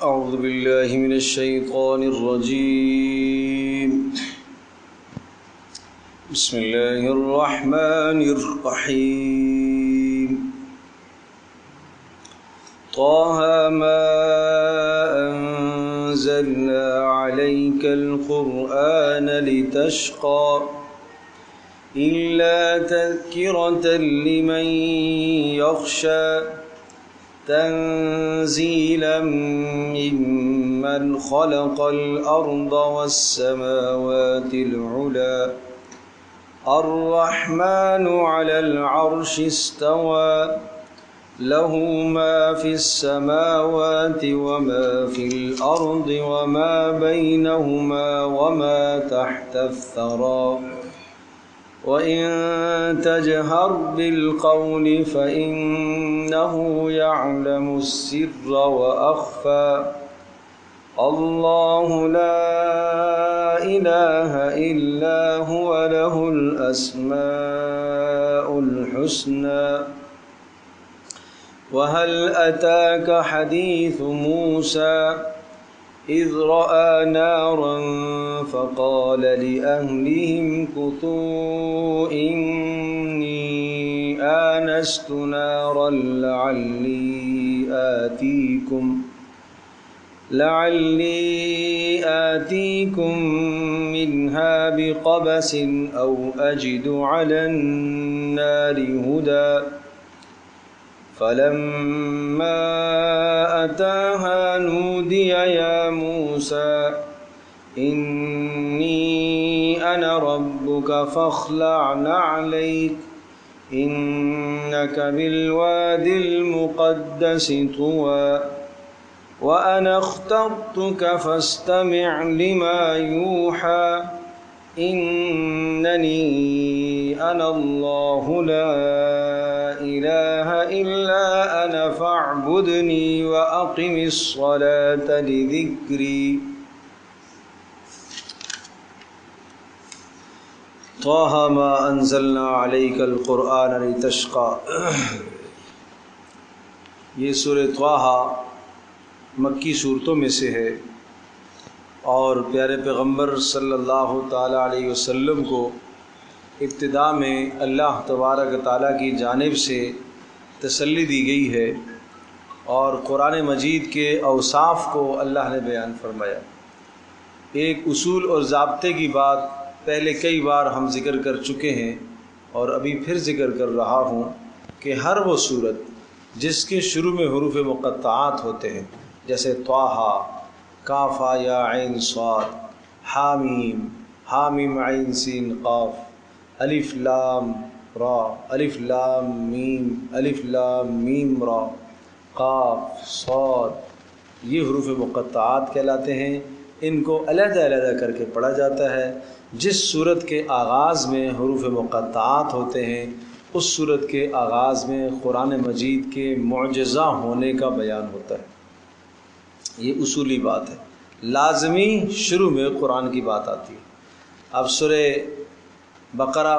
اعوذ باللہ من الشیطان الرجیم بسم اللہ الرحمن الرحیم طه ما انزلنا عليك القرآن لتشقى إلا تذكرة لمن يخشى تنزيلا ممن خلق الأرض والسماوات العلى الرحمن على العرش استوى له ما في السماوات وما في الأرض وما بينهما وما تحت الثرى وَإِن تَجْهَرْ بِالْقَوْلِ فَإِنَّهُ يَعْلَمُ السِّرَّ وَأَخْفَى اللَّهُ لَا إِلَهَ إِلَّا هُوَ لَهُ الْأَسْمَاءُ الْحُسْنَى وَهَلْ أَتَاكَ حَدِيثُ مُوسَى إذ رأى نارا فقال لأهلهم كثوا إني آنست نارا لعلي آتيكم منها بقبس أو أجد على النار هدى فلما أتاها نودي يا موسى إني أنا ربك فاخلع نعليك إنك بالواد المقدس طوى وأنا اخترتك فاستمع لما يوحى إنني أنا الله لا إله إلا أنا فاعبدني وأقم الصلاة لذكري طه ما أنزلنا عليك القرآن لتشقى یہ سورہ طه مکی صورتوں میں سے ہے اور پیارے پیغمبر صلی اللہ تعالیٰ علیہ وسلم کو ابتدا میں اللہ تبارک تعالیٰ کی جانب سے تسلی دی گئی ہے اور قرآن مجید کے اوصاف کو اللہ نے بیان فرمایا۔ ایک اصول اور ضابطے کی بات پہلے کئی بار ہم ذکر کر چکے ہیں اور ابھی پھر ذکر کر رہا ہوں کہ ہر وہ صورت جس کے شروع میں حروف مقطعات ہوتے ہیں جیسے طه، کاف یا عین صاد، حامیم، حامیم عین سین قاف، الف لام را، الف لام میم را، قاف صاد، یہ حروف مقطعات کہلاتے ہیں۔ ان کو علیحدہ علیحدہ کر کے پڑھا جاتا ہے۔ جس صورت کے آغاز میں حروف مقطعات ہوتے ہیں اس صورت کے آغاز میں قرآن مجید کے معجزہ ہونے کا بیان ہوتا ہے۔ یہ اصولی بات ہے، لازمی شروع میں قرآن کی بات آتی ہے۔ اب سورہ بقرہ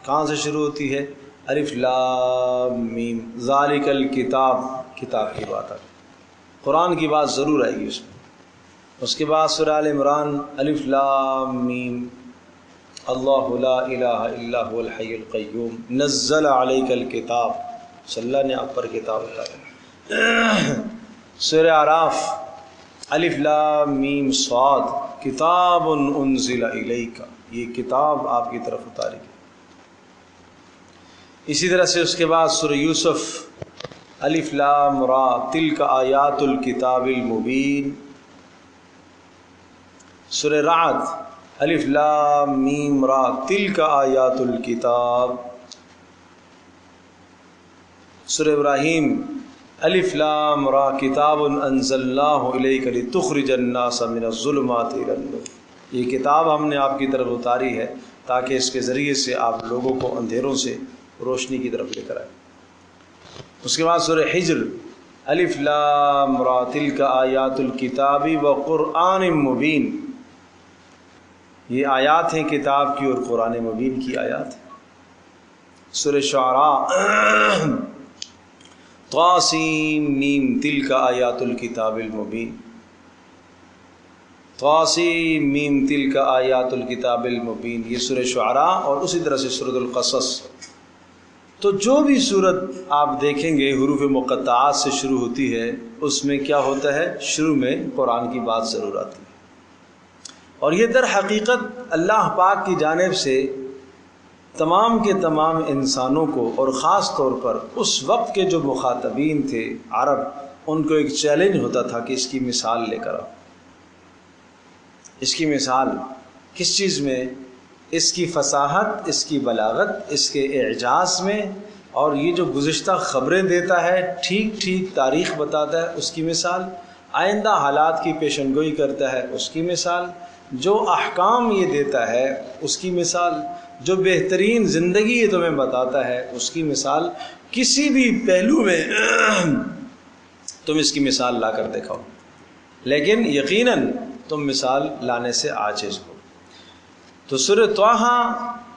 کہاں سے شروع ہوتی ہے؟ الف لام میم، ذالک الکتاب، کتاب کی بات آتی ہے، قرآن کی بات ضرور آئے گی اس میں۔ اس کے بعد سورہ آل عمران الف لام میم، اللہ لا الہ الا هو الحی القیوم، نزل علیک الکتاب، صلی اللہ نے آپ پر کتاب اتارا۔ سورہ اعراف الف لام میم صاد، کتاب انزل الیک، یہ کتاب آپ کی طرف اتاری گئی۔ اسی طرح سے اس کے بعد سورہ یوسف الف لام را، تلک آیات الکتاب المبین۔ سورہ رعد الف لام میم را، تلک آیات الکتاب۔ سورہ ابراہیم الف لام را، کتاب انزلناہ الیک لتخرج الناس من الظلمات الی النور، یہ کتاب ہم نے آپ کی طرف اتاری ہے تاکہ اس کے ذریعے سے آپ لوگوں کو اندھیروں سے روشنی کی طرف لے کر آئیں۔ اس کے بعد سورہ حجر الف لام را، تلک آیات الکتاب وقرآن مبین، یہ آیات ہیں کتاب کی اور قرآن مبین کی آیات ہیں۔ سورہ شعراء طاسیم میم، تلک آیات الکتاب المبین، طاسیم میم تلک آیات الکتاب المبین، یہ سورہ شعراء، اور اسی طرح سے سورۃ القصص۔ تو جو بھی صورت آپ دیکھیں گے حروف مقطعات سے شروع ہوتی ہے، اس میں کیا ہوتا ہے؟ شروع میں قرآن کی بات ضرور آتی ہے۔ اور یہ در حقیقت اللہ پاک کی جانب سے تمام کے تمام انسانوں کو، اور خاص طور پر اس وقت کے جو مخاطبین تھے عرب، ان کو ایک چیلنج ہوتا تھا کہ اس کی مثال لے کر آؤ۔ اس کی مثال کس چیز میں؟ اس کی فصاحت، اس کی بلاغت، اس کے اعجاز میں، اور یہ جو گزشتہ خبریں دیتا ہے، ٹھیک ٹھیک تاریخ بتاتا ہے، اس کی مثال، آئندہ حالات کی پیشن گوئی کرتا ہے، اس کی مثال، جو احکام یہ دیتا ہے اس کی مثال، جو بہترین زندگی یہ تمہیں بتاتا ہے اس کی مثال، کسی بھی پہلو میں تم اس کی مثال لا کر دکھاؤ، لیکن یقیناً تم مثال لانے سے عاجز ہو۔ تو سورہ طٰہٰ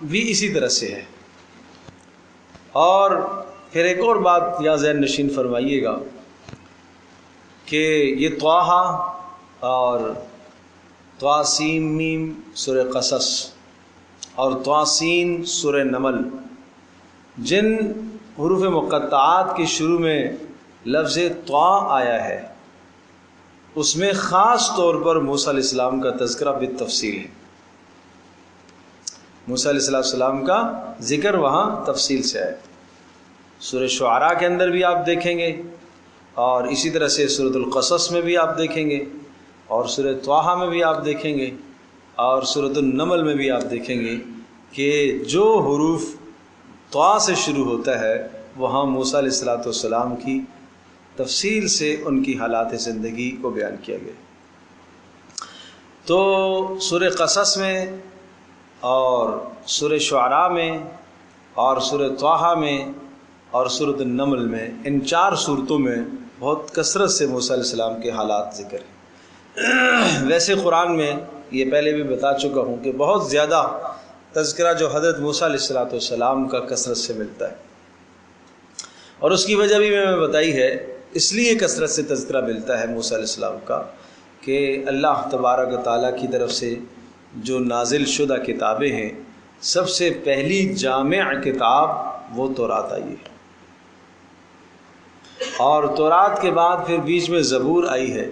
بھی اسی طرح سے ہے۔ اور پھر ایک اور بات یا ذہن نشین فرمائیے گا کہ یہ طٰہٰ اور طاسیم میم سورہ قصص اور طاسین سورہ نمل، جن حروف مقطعات کے شروع میں لفظ طا آیا ہے، اس میں خاص طور پر موسیٰ علیہ السلام کا تذکرہ بالتفصیل ہے۔ موسیٰ علیہ السلام کا ذکر وہاں تفصیل سے ہے۔ سورہ شعراء کے اندر بھی آپ دیکھیں گے، اور اسی طرح سے سورۃ القصص میں بھی آپ دیکھیں گے، اور سورہ طٰہٰ میں بھی آپ دیکھیں گے، اور سورۃ النمل میں بھی آپ دیکھیں گے کہ جو حروف طا سے شروع ہوتا ہے وہاں موسیٰ علیہ السلام کی تفصیل سے ان کی حالات زندگی کو بیان کیا گیا۔ تو سورہ قصص میں اور سورہ شعراء میں اور سورہ طٰہٰ میں اور سورۃ النمل میں، ان چار صورتوں میں بہت کثرت سے موسیٰ علیہ السلام کے حالات ذکر ہیں۔ ویسے قرآن میں یہ پہلے بھی بتا چکا ہوں کہ بہت زیادہ تذکرہ جو حضرت موسیٰ علیہ السلام کا کثرت سے ملتا ہے، اور اس کی وجہ بھی میں نے بتائی ہے۔ اس لیے کثرت سے تذکرہ ملتا ہے موسیٰ علیہ السلام کا کہ اللہ تبارک و تعالیٰ کی طرف سے جو نازل شدہ کتابیں ہیں، سب سے پہلی جامع کتاب وہ تورات آئی ہے، اور تورات کے بعد پھر بیچ میں زبور آئی ہے۔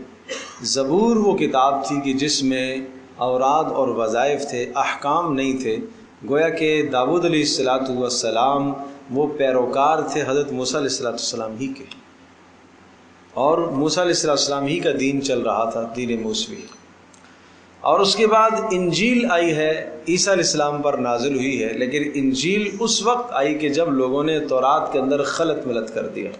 زبور وہ کتاب تھی کہ جس میں اوراد اور وظائف تھے، احکام نہیں تھے، گویا کہ داؤد علیہ السلام وہ پیروکار تھے حضرت موسیٰ علیہ السلام ہی کے، اور موسیٰ علیہ السلام ہی کا دین چل رہا تھا، دین موسوی۔ اور اس کے بعد انجیل آئی ہے، عیسیٰ علیہ السلام پر نازل ہوئی ہے، لیکن انجیل اس وقت آئی کہ جب لوگوں نے تورات کے اندر خلط ملط کر دیا،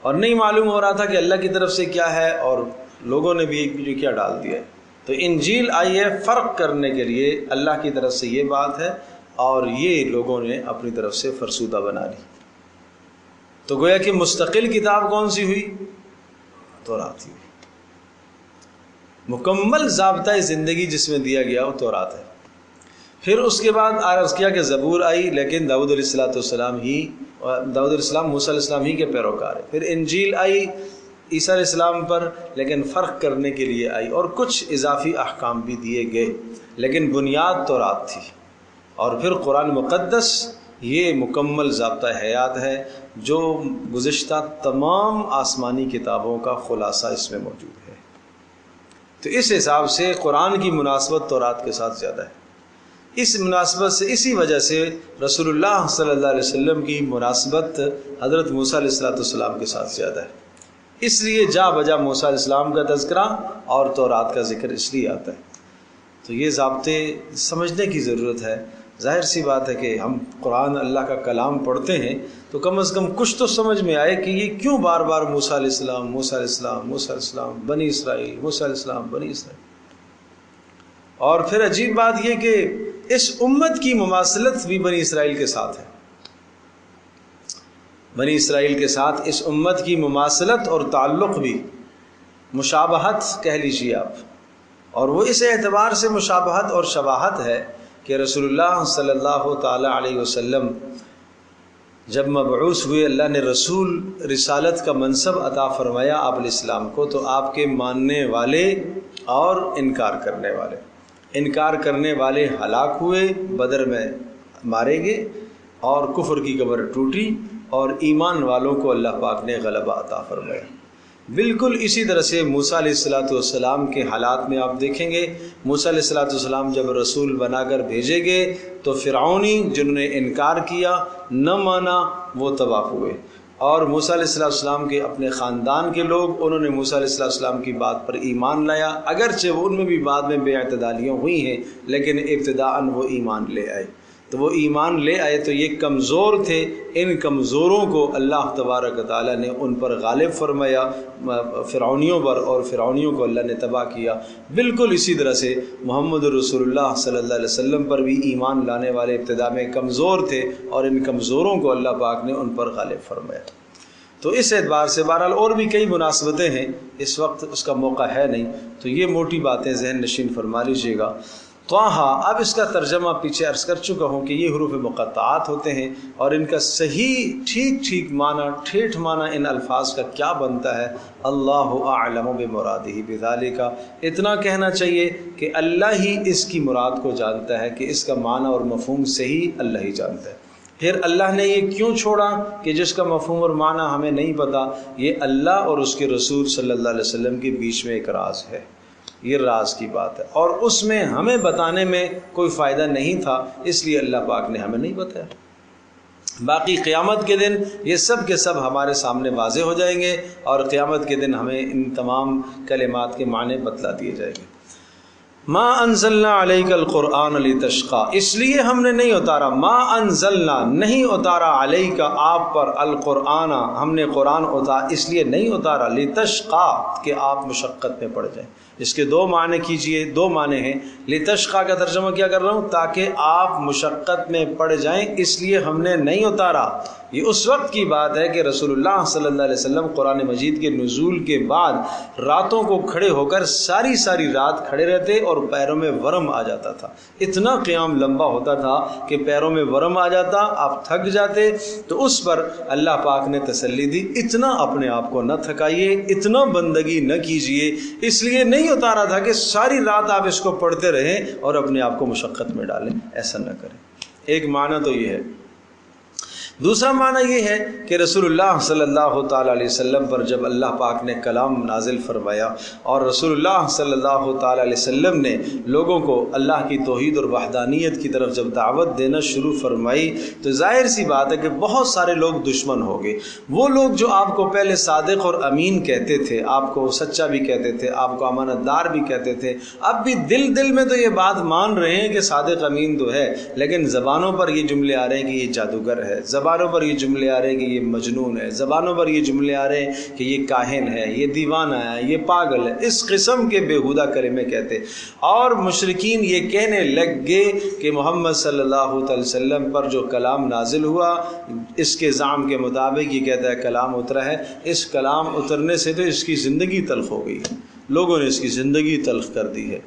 اور نہیں معلوم ہو رہا تھا کہ اللہ کی طرف سے کیا ہے، اور لوگوں نے بھی ایک دوسرے کیا ڈال دیا۔ تو انجیل آئی ہے فرق کرنے کے لیے، اللہ کی طرف سے یہ بات ہے، اور یہ لوگوں نے اپنی طرف سے فرسودہ بنا لی۔ تو گویا کہ مستقل کتاب کون سی ہوئی؟ تورات ہوئی۔ مکمل ضابطۂ زندگی جس میں دیا گیا وہ تورات ہے۔ پھر اس کے بعد عرض کیا کہ زبور آئی، لیکن داؤد علیہ السلام موسیٰ علیہ السلام ہی کے پیروکار ہے۔ پھر انجیل آئی عیسیٰ علیہ السلام پر، لیکن فرق کرنے کے لیے آئی، اور کچھ اضافی احکام بھی دیے گئے، لیکن بنیاد تورات تھی۔ اور پھر قرآن مقدس یہ مکمل ضابطہ حیات ہے جو گزشتہ تمام آسمانی کتابوں کا خلاصہ اس میں موجود ہے۔ تو اس حساب سے قرآن کی مناسبت تورات کے ساتھ زیادہ ہے۔ اس مناسبت سے، اسی وجہ سے رسول اللہ صلی اللہ علیہ وسلم کی مناسبت حضرت موسیٰ علیہ السلام کے ساتھ زیادہ ہے۔ اس لیے جا بجا موسیٰ علیہ السلام کا تذکرہ اور تورات کا ذکر اس لیے آتا ہے۔ تو یہ ضابطے سمجھنے کی ضرورت ہے۔ ظاہر سی بات ہے کہ ہم قرآن اللہ کا کلام پڑھتے ہیں تو کم از کم کچھ تو سمجھ میں آئے کہ یہ کیوں بار بار موسیٰ علیہ السلام، موسیٰ علیہ السلام، موسیٰ علیہ السلام، بنی اسرائیل، موسیٰ علیہ السلام، بنی اسرائیل۔ اور پھر عجیب بات یہ کہ اس امت کی مماثلت بھی بنی اسرائیل کے ساتھ ہے۔ بنی اسرائیل کے ساتھ اس امت کی مماثلت اور تعلق بھی، مشابہت کہہ لیجیے آپ، اور وہ اس اعتبار سے مشابہت اور شباہت ہے کہ رسول اللہ صلی اللہ تعالی علیہ وسلم جب مبعوث ہوئے، اللہ نے رسالت کا منصب عطا فرمایا آپ علیہ السلام کو، تو آپ کے ماننے والے اور انکار کرنے والے ہلاک ہوئے، بدر میں مارے گئے، اور کفر کی کمر ٹوٹی، اور ایمان والوں کو اللہ پاک نے غلبہ عطا فرمایا۔ بالکل اسی طرح سے موسیٰ علیہ السلام کے حالات میں آپ دیکھیں گے، موسیٰ علیہ السلام جب رسول بنا کر بھیجے گئے تو فرعونی جنہوں نے انکار کیا، نہ مانا، وہ تباہ ہوئے، اور موسیٰ علیہ السلام کے اپنے خاندان کے لوگ، انہوں نے موسیٰ علیہ السلام کی بات پر ایمان لایا، اگرچہ وہ ان میں بھی بعد میں بے اعتدالیاں ہوئی ہیں، لیکن ابتداءً وہ ایمان لے آئے۔ تو وہ ایمان لے آئے تو یہ کمزور تھے، ان کمزوروں کو اللہ تبارک و تعالیٰ نے ان پر غالب فرمایا، فرعونیوں پر، اور فرعونیوں کو اللہ نے تباہ کیا۔ بالکل اسی طرح سے محمد رسول اللہ صلی اللہ علیہ وسلم پر بھی ایمان لانے والے ابتدا میں کمزور تھے، اور ان کمزوروں کو اللہ پاک نے ان پر غالب فرمایا۔ تو اس اعتبار سے بہرحال اور بھی کئی مناسبتیں ہیں، اس وقت اس کا موقع ہے نہیں، تو یہ موٹی باتیں ذہن نشین فرما لیجیے گا۔ طٰہٰ، اب اس کا ترجمہ پیچھے عرض کر چکا ہوں کہ یہ حروف مقطعات ہوتے ہیں، اور ان کا صحیح ٹھیک معنی، ٹھیٹھ معنی ان الفاظ کا کیا بنتا ہے، اللہ اعلم بمرادہ بذالک، اتنا کہنا چاہیے کہ اللہ ہی اس کی مراد کو جانتا ہے، کہ اس کا معنی اور مفہوم صحیح اللہ ہی جانتا ہے۔ پھر اللہ نے یہ کیوں چھوڑا کہ جس کا مفہوم اور معنی ہمیں نہیں پتہ، یہ اللہ اور اس کے رسول صلی اللہ علیہ وسلم کے بیچ میں ایک راز ہے، یہ راز کی بات ہے، اور اس میں ہمیں بتانے میں کوئی فائدہ نہیں تھا، اس لیے اللہ پاک نے ہمیں نہیں بتایا۔ باقی قیامت کے دن یہ سب کے سب ہمارے سامنے واضح ہو جائیں گے، اور قیامت کے دن ہمیں ان تمام کلمات کے معنی بتلا دیے جائیں گے۔ ما انزلنا علیک القرآن لتشقی، اس لیے ہم نے نہیں اتارا، ما انزلنا نہیں اتارا علیک آپ پر، القرآن ہم نے قرآن اتارا اس لیے نہیں اتارا، لتشقی کہ آپ مشقت میں پڑ جائیں۔ اس کے دو معنی کیجئے، دو معنی ہیں۔ لتشقی کا ترجمہ کیا کر رہا ہوں، تاکہ آپ مشقت میں پڑ جائیں، اس لیے ہم نے نہیں اتارا۔ یہ اس وقت کی بات ہے کہ رسول اللہ صلی اللہ علیہ وسلم قرآن مجید کے نزول کے بعد راتوں کو کھڑے ہو کر ساری رات کھڑے رہتے، اور پیروں میں ورم آ جاتا تھا، اتنا قیام لمبا ہوتا تھا کہ پیروں میں ورم آ جاتا، آپ تھک جاتے۔ تو اس پر اللہ پاک نے تسلی دی، اتنا اپنے آپ کو نہ تھکائیے، اتنا بندگی نہ کیجئے، اس لیے نہیں اتارا تھا کہ ساری رات آپ اس کو پڑھتے رہیں اور اپنے آپ کو مشقت میں ڈالیں، ایسا نہ کریں۔ ایک معنی تو یہ ہے۔ دوسرا معنی یہ ہے کہ رسول اللہ صلی اللہ تعالیٰ علیہ وسلم پر جب اللہ پاک نے کلام نازل فرمایا، اور رسول اللہ صلی اللہ تعالیٰ علیہ وسلم نے لوگوں کو اللہ کی توحید اور وحدانیت کی طرف جب دعوت دینا شروع فرمائی، تو ظاہر سی بات ہے کہ بہت سارے لوگ دشمن ہو گئے۔ وہ لوگ جو آپ کو پہلے صادق اور امین کہتے تھے، آپ کو سچا بھی کہتے تھے، آپ کو امانت دار بھی کہتے تھے، اب بھی دل میں تو یہ بات مان رہے ہیں کہ صادق امین تو ہے، لیکن زبانوں پر یہ جملے آ رہے ہیں کہ یہ جادوگر ہے، زبانوں پر یہ جملے آ رہے ہیں کہ یہ مجنون ہے، زبانوں پر یہ جملے آ رہے ہیں کہ یہ کاہن ہے، یہ دیوانہ ہے، یہ پاگل ہے، اس قسم کے بےہودہ کلمے کہتے، اور مشرکین یہ کہنے لگ گئے کہ محمد صلی اللہ علیہ وسلم پر جو کلام نازل ہوا، اس کے زعم کے مطابق یہ کہتا ہے کلام اترا ہے، اس کلام اترنے سے تو اس کی زندگی تلخ ہو گئی، لوگوں نے اس کی زندگی تلخ کر دی ہے،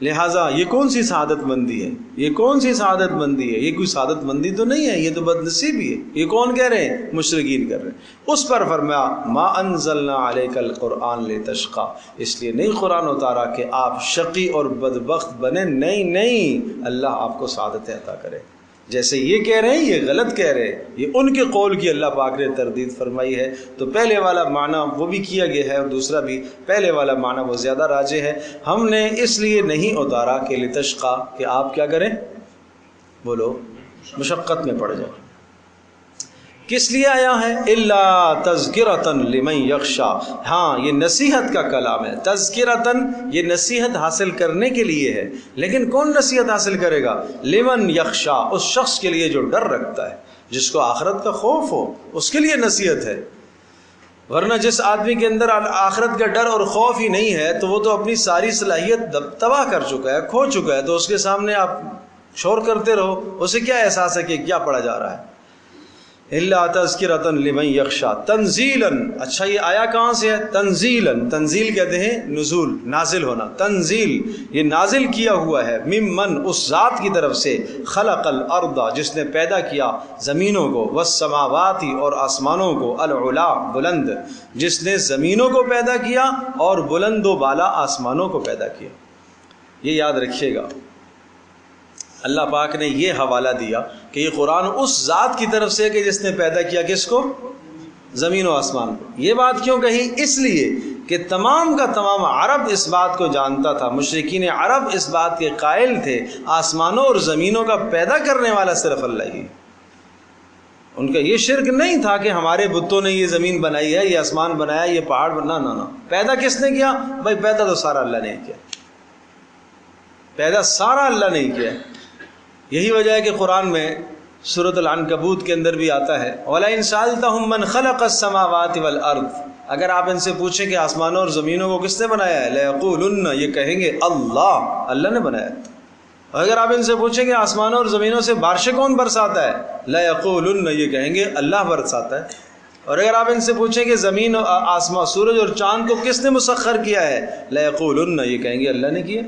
لہٰذا یہ کون سی سعادت مندی ہے، یہ کون سی سعادت مندی ہے، یہ کوئی سعادت مندی تو نہیں ہے، یہ تو بد نصیبی ہے۔ یہ کون کہہ رہے ہیں؟ مشرکین کر رہے ہیں۔ اس پر فرمایا ما انزلنا علیک القرآن لتشقی، اس لیے نہیں قرآن اتارا کہ آپ شقی اور بدبخت بنے، نہیں، اللہ آپ کو سعادت عطا کرے۔ جیسے یہ کہہ رہے ہیں یہ غلط کہہ رہے ہیں، یہ ان کے قول کی اللہ پاک نے تردید فرمائی ہے۔ تو پہلے والا معنی وہ بھی کیا گیا ہے، اور دوسرا بھی، پہلے والا معنی وہ زیادہ راجح ہے۔ ہم نے اس لیے نہیں اتارا کہ لتشقی کہ آپ کیا کریں، بولو، مشقت میں پڑ جائیں۔ کس لیے آیا ہے؟ الا تذکرۃ لمن یخشی، ہاں یہ نصیحت کا کلام ہے، تذکرۃ یہ نصیحت حاصل کرنے کے لیے ہے، لیکن کون نصیحت حاصل کرے گا؟ لمن یخشی، اس شخص کے لیے جو ڈر رکھتا ہے، جس کو آخرت کا خوف ہو، اس کے لیے نصیحت ہے۔ ورنہ جس آدمی کے اندر آخرت کا ڈر اور خوف ہی نہیں ہے تو وہ تو اپنی ساری صلاحیت تباہ کر چکا ہے، کھو چکا ہے، تو اس کے سامنے آپ شور کرتے رہو، اسے کیا احساس ہے کہ کیا پڑھا جا رہا ہے؟ الا تذکرۃ لمن یخشی تنزیلا. اچھا یہ آیا کہاں سے ہے؟ تنزیلا. تنزیل کہتے ہیں نزول، نازل ہونا. تنزیل یہ نازل کیا ہوا ہے ممن اس ذات کی طرف سے خلق الارض جس نے پیدا کیا زمینوں کو، والسماوات اور آسمانوں کو، العلا بلند جس نے زمینوں کو پیدا کیا اور بلند و بالا آسمانوں کو پیدا کیا. یہ یاد رکھیے گا، اللہ پاک نے یہ حوالہ دیا کہ یہ قرآن اس ذات کی طرف سے کہ جس نے پیدا کیا کس کو؟ زمین و آسمان کو. یہ بات کیوں کہی؟ اس لیے کہ تمام کا تمام عرب اس بات کو جانتا تھا، مشرکین عرب اس بات کے قائل تھے آسمانوں اور زمینوں کا پیدا کرنے والا صرف اللہ ہی. ان کا یہ شرک نہیں تھا کہ ہمارے بتوں نے یہ زمین بنائی ہے، یہ آسمان بنایا، یہ پہاڑ بنا. نہ پیدا کس نے کیا؟ بھائی پیدا تو سارا اللہ نے کیا، پیدا سارا اللہ نے کیا. یہی وجہ ہے کہ قرآن میں سورۃ العنکبوت کے اندر بھی آتا ہے وَلَئِن سَأَلْتَهُم مَّنْ خَلَقَ السَّمَاوَاتِ وَالْأَرْضِ. اگر آپ ان سے پوچھیں کہ آسمانوں اور زمینوں کو کس نے بنایا ہے، لَيَقُولُنَّ یہ کہیں گے اللہ نے بنایا. اگر آپ ان سے پوچھیں کہ آسمانوں اور زمینوں سے بارشیں کون برساتا ہے، لَيَقُولُنَّ یہ کہیں گے اللہ برساتا ہے. اور اگر آپ ان سے پوچھیں کہ زمین آسمان سورج اور چاند کو کس نے مسخر کیا ہے، لَيَقُولُنَّ یہ کہیں گے اللہ نے کیا.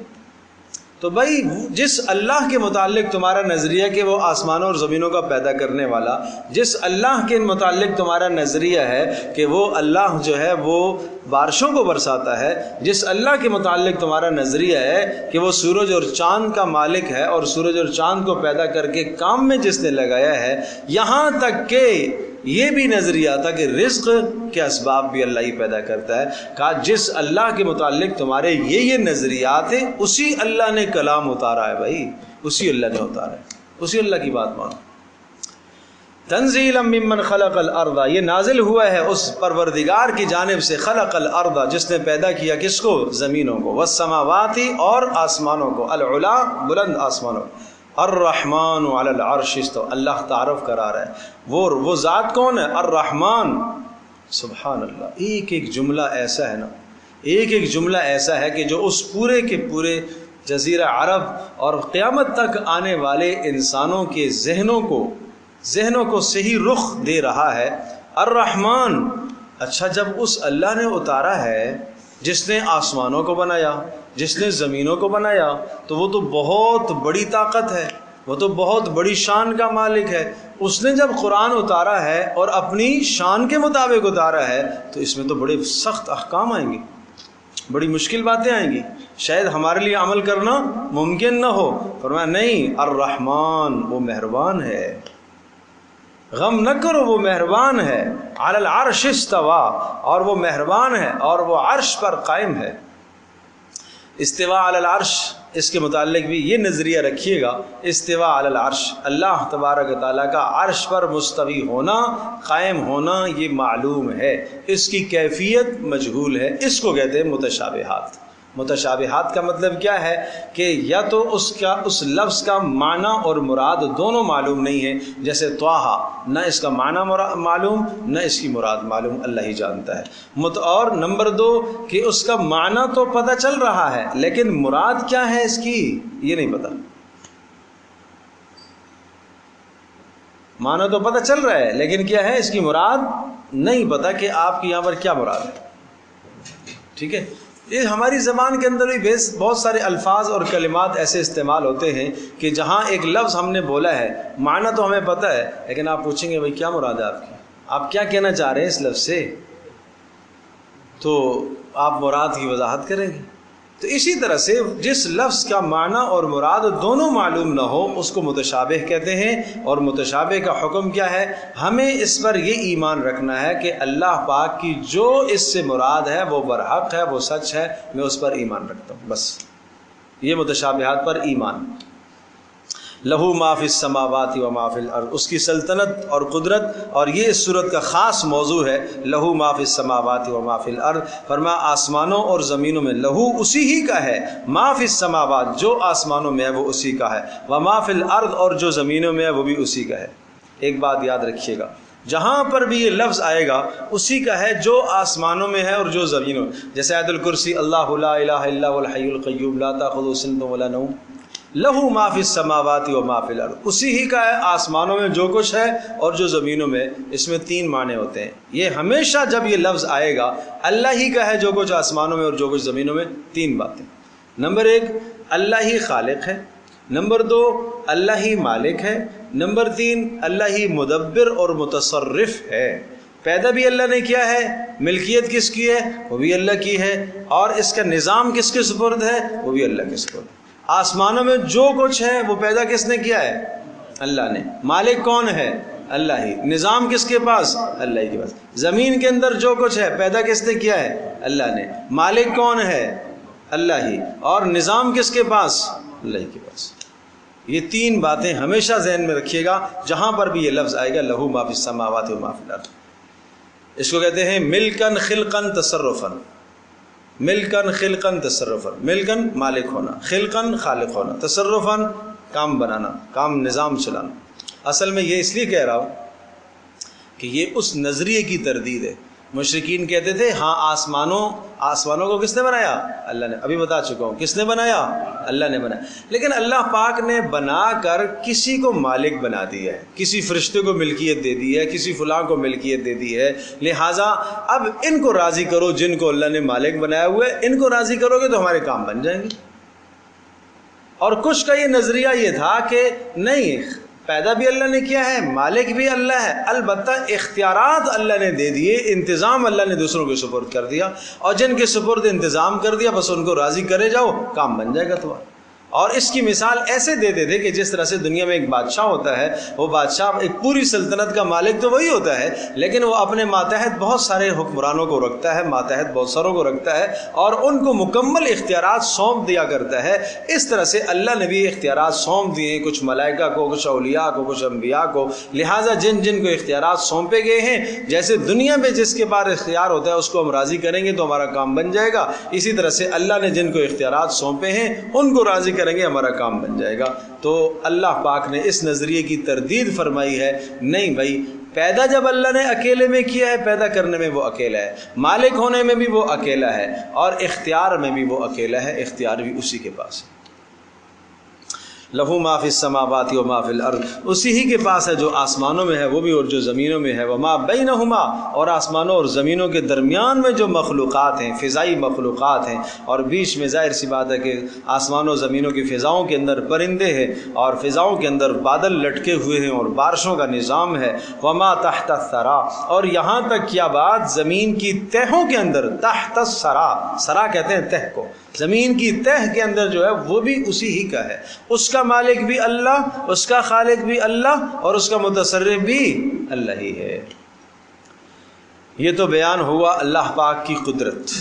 تو بھائی جس اللہ کے متعلق تمہارا نظریہ کہ وہ آسمانوں اور زمینوں کا پیدا کرنے والا، جس اللہ کے متعلق تمہارا نظریہ ہے کہ وہ اللہ جو ہے وہ بارشوں کو برساتا ہے، جس اللہ کے متعلق تمہارا نظریہ ہے کہ وہ سورج اور چاند کا مالک ہے اور سورج اور چاند کو پیدا کر کے کام میں جس نے لگایا ہے، یہاں تک کہ یہ بھی نظریہ تھا کہ رزق کے اسباب بھی اللہ ہی پیدا کرتا ہے. کہا جس اللہ کے متعلق تمہارے یہ نظریات ہیں اسی اللہ نے کلام اتارا ہے. بھائی اسی اللہ نے اتارا ہے، اسی اللہ کی بات مانو. تنزیلا ممن خلق الارض یہ نازل ہوا ہے اس پروردگار کی جانب سے، خلق الارض جس نے پیدا کیا کس کو؟ زمینوں کو، والسماوات اور آسمانوں کو، العلا بلند آسمانوں کو. الرحمن علی العرش استوى اللہ تعارف کرا رہا ہے وہ ذات کون ہے؟ الرحمن. سبحان اللہ. ایک ایک جملہ ایسا ہے نا، ایک ایک جملہ ایسا ہے کہ جو اس پورے کے پورے جزیرہ عرب اور قیامت تک آنے والے انسانوں کے ذہنوں کو صحیح رخ دے رہا ہے. الرحمن. اچھا جب اس اللہ نے اتارا ہے جس نے آسمانوں کو بنایا، جس نے زمینوں کو بنایا، تو وہ تو بہت بڑی طاقت ہے، وہ تو بہت بڑی شان کا مالک ہے. اس نے جب قرآن اتارا ہے اور اپنی شان کے مطابق اتارا ہے تو اس میں تو بڑے سخت احکام آئیں گے، بڑی مشکل باتیں آئیں گی، شاید ہمارے لیے عمل کرنا ممکن نہ ہو. فرمایا نہیں، الرحمن وہ مہربان ہے، غم نہ کرو وہ مہربان ہے. علی العرش استوى اور وہ مہربان ہے اور وہ عرش پر قائم ہے. استواء علی العرش اس کے متعلق بھی یہ نظریہ رکھیے گا، استواء علی العرش اللہ تبارک و تعالیٰ کا عرش پر مستوی ہونا، قائم ہونا یہ معلوم ہے، اس کی کیفیت مجہول ہے. اس کو کہتے ہیں متشابہات. متشابہات کا مطلب کیا ہے کہ یا تو اس لفظ کا معنی اور مراد دونوں معلوم نہیں ہے، جیسے طٰہٰ نہ اس کا معنی معلوم نہ اس کی مراد معلوم، اللہ ہی جانتا ہے. اور نمبر 2 کہ اس کا معنی تو پتہ چل رہا ہے لیکن مراد کیا ہے اس کی یہ نہیں پتہ. معنی تو پتہ چل رہا ہے لیکن کیا ہے اس کی مراد نہیں پتہ کہ آپ کی یہاں پر کیا مراد ہے. ٹھیک ہے، یہ ہماری زبان کے اندر بھی بہت سارے الفاظ اور کلمات ایسے استعمال ہوتے ہیں کہ جہاں ایک لفظ ہم نے بولا ہے معنی تو ہمیں پتہ ہے لیکن آپ پوچھیں گے بھائی کیا مراد ہے آپ کی، آپ کیا کہنا چاہ رہے ہیں اس لفظ سے، تو آپ مراد کی وضاحت کریں گے. تو اسی طرح سے جس لفظ کا معنی اور مراد دونوں معلوم نہ ہو اس کو متشابہ کہتے ہیں. اور متشابہ کا حکم کیا ہے؟ ہمیں اس پر یہ ایمان رکھنا ہے کہ اللہ پاک کی جو اس سے مراد ہے وہ برحق ہے، وہ سچ ہے، میں اس پر ایمان رکھتا ہوں. بس یہ متشابہات پر ایمان. لہو ما فی السماوات و ما فی الارض اس کی سلطنت اور قدرت، اور یہ اس صورت کا خاص موضوع ہے. لہو ما فی السماوات و ما فی الارض فرمایا آسمانوں اور زمینوں میں لہو اسی ہی کا ہے، ما فی السماوات جو آسمانوں میں ہے وہ اسی کا ہے، و ما فی الارض اور جو زمینوں میں ہے وہ بھی اسی کا ہے. ایک بات یاد رکھیے گا، جہاں پر بھی یہ لفظ آئے گا اسی کا ہے جو آسمانوں میں ہے اور جو زمینوں میں. جیسے آیت الکرسی اللہ لا الہ الا هو الحی القیوم لا تاخذہ سنۃ ولا نوم لہو ما فی السماوات و ما فی الارض، اسی ہی کا ہے آسمانوں میں جو کچھ ہے اور جو زمینوں میں۔ اس میں تین معنی ہوتے ہیں، یہ ہمیشہ جب یہ لفظ آئے گا اللہ ہی کا ہے جو کچھ آسمانوں میں اور جو کچھ زمینوں میں، تین باتیں۔ نمبر ایک، اللہ ہی خالق ہے، نمبر دو، اللہ ہی مالک ہے، نمبر تین، اللہ ہی مدبر اور متصرف ہے۔ پیدا بھی اللہ نے کیا ہے، ملکیت کس کی ہے، وہ بھی اللہ کی ہے، اور اس کا نظام کس کے سپرد ہے، وہ بھی اللہ کے سپرد ہے۔ آسمانوں میں جو کچھ ہے وہ پیدا کس نے کیا ہے، اللہ نے۔ مالک کون ہے، اللہ ہی۔ نظام کس کے پاس، اللہ ہی کے پاس۔ زمین کے اندر جو کچھ ہے پیدا کس نے کیا ہے، اللہ نے۔ مالک کون ہے، اللہ ہی، اور نظام کس کے پاس، اللہ ہی کے پاس۔ یہ تین باتیں ہمیشہ ذہن میں رکھیے گا جہاں پر بھی یہ لفظ آئے گا، لہو ما فی السماوات و ما فی الارض۔ اس کو کہتے ہیں ملکن خلقن تصرفن، ملکن خلقن تصرفن، ملکن مالک ہونا، خلقن خالق ہونا، تصرفن کام بنانا، کام نظام چلانا۔ اصل میں یہ اس لیے کہہ رہا ہوں کہ یہ اس نظریے کی تردید ہے۔ مشرکین کہتے تھے ہاں آسمانوں کو کس نے بنایا، اللہ نے۔ ابھی بتا چکا ہوں کس نے بنایا، اللہ نے بنایا۔ لیکن اللہ پاک نے بنا کر کسی کو مالک بنا دیا ہے، کسی فرشتے کو ملکیت دے دی ہے، کسی فلاں کو ملکیت دے دی ہے، لہٰذا اب ان کو راضی کرو جن کو اللہ نے مالک بنایا ہوا ہے، ان کو راضی کرو گے تو ہمارے کام بن جائیں گے۔ اور کچھ کا یہ نظریہ یہ تھا کہ نہیں، پیدا بھی اللہ نے کیا ہے، مالک بھی اللہ ہے، البتہ اختیارات اللہ نے دے دیے، انتظام اللہ نے دوسروں کے سپرد کر دیا، اور جن کے سپرد انتظام کر دیا بس ان کو راضی کرے جاؤ، کام بن جائے گا تمہارا۔ اور اس کی مثال ایسے دیتے تھے کہ جس طرح سے دنیا میں ایک بادشاہ ہوتا ہے، وہ بادشاہ ایک پوری سلطنت کا مالک تو وہی ہوتا ہے، لیکن وہ اپنے ماتحت بہت سارے حکمرانوں کو رکھتا ہے، ماتحت بہت ساروں کو رکھتا ہے، اور ان کو مکمل اختیارات سونپ دیا کرتا ہے۔ اس طرح سے اللہ نے بھی اختیارات سونپ دیے ہیں، کچھ ملائکہ کو، کچھ اولیاء کو، کچھ انبیاء کو، لہٰذا جن جن کو اختیارات سونپے گئے ہیں، جیسے دنیا میں جس کے پاس اختیار ہوتا ہے اس کو ہم راضی کریں گے تو ہمارا کام بن جائے گا، اسی طرح سے اللہ نے جن کو اختیارات سونپے ہیں ان کو راضی کریں گے، ہمارا کام بن جائے گا۔ تو اللہ پاک نے اس نظریے کی تردید فرمائی ہے، نہیں بھائی، پیدا جب اللہ نے اکیلے میں کیا ہے، پیدا کرنے میں وہ اکیلا ہے، مالک ہونے میں بھی وہ اکیلا ہے، اور اختیار میں بھی وہ اکیلا ہے، اختیار بھی اسی کے پاس ہے۔ لہو ما فی السماوات و ما فی الارض، اسی ہی کے پاس ہے جو آسمانوں میں ہے وہ بھی اور جو زمینوں میں ہے، وما بینہما، اور آسمانوں اور زمینوں کے درمیان میں جو مخلوقات ہیں، فضائی مخلوقات ہیں، اور بیچ میں ظاہر سی بات ہے کہ آسمانوں و زمینوں کی فضاؤں کے اندر پرندے ہیں، اور فضاؤں کے اندر بادل لٹکے ہوئے ہیں اور بارشوں کا نظام ہے، وما تحت الثری، اور یہاں تک کیا بات زمین کی تہوں کے اندر، تحت الثری، ثری کہتے ہیں تہ کو، زمین کی تہ کے اندر جو ہے وہ بھی اسی ہی کا ہے، اس کا مالک بھی اللہ، اس کا خالق بھی اللہ، اور اس کا متصرف بھی اللہ ہی ہے۔ یہ تو بیان ہوا اللہ پاک کی قدرت۔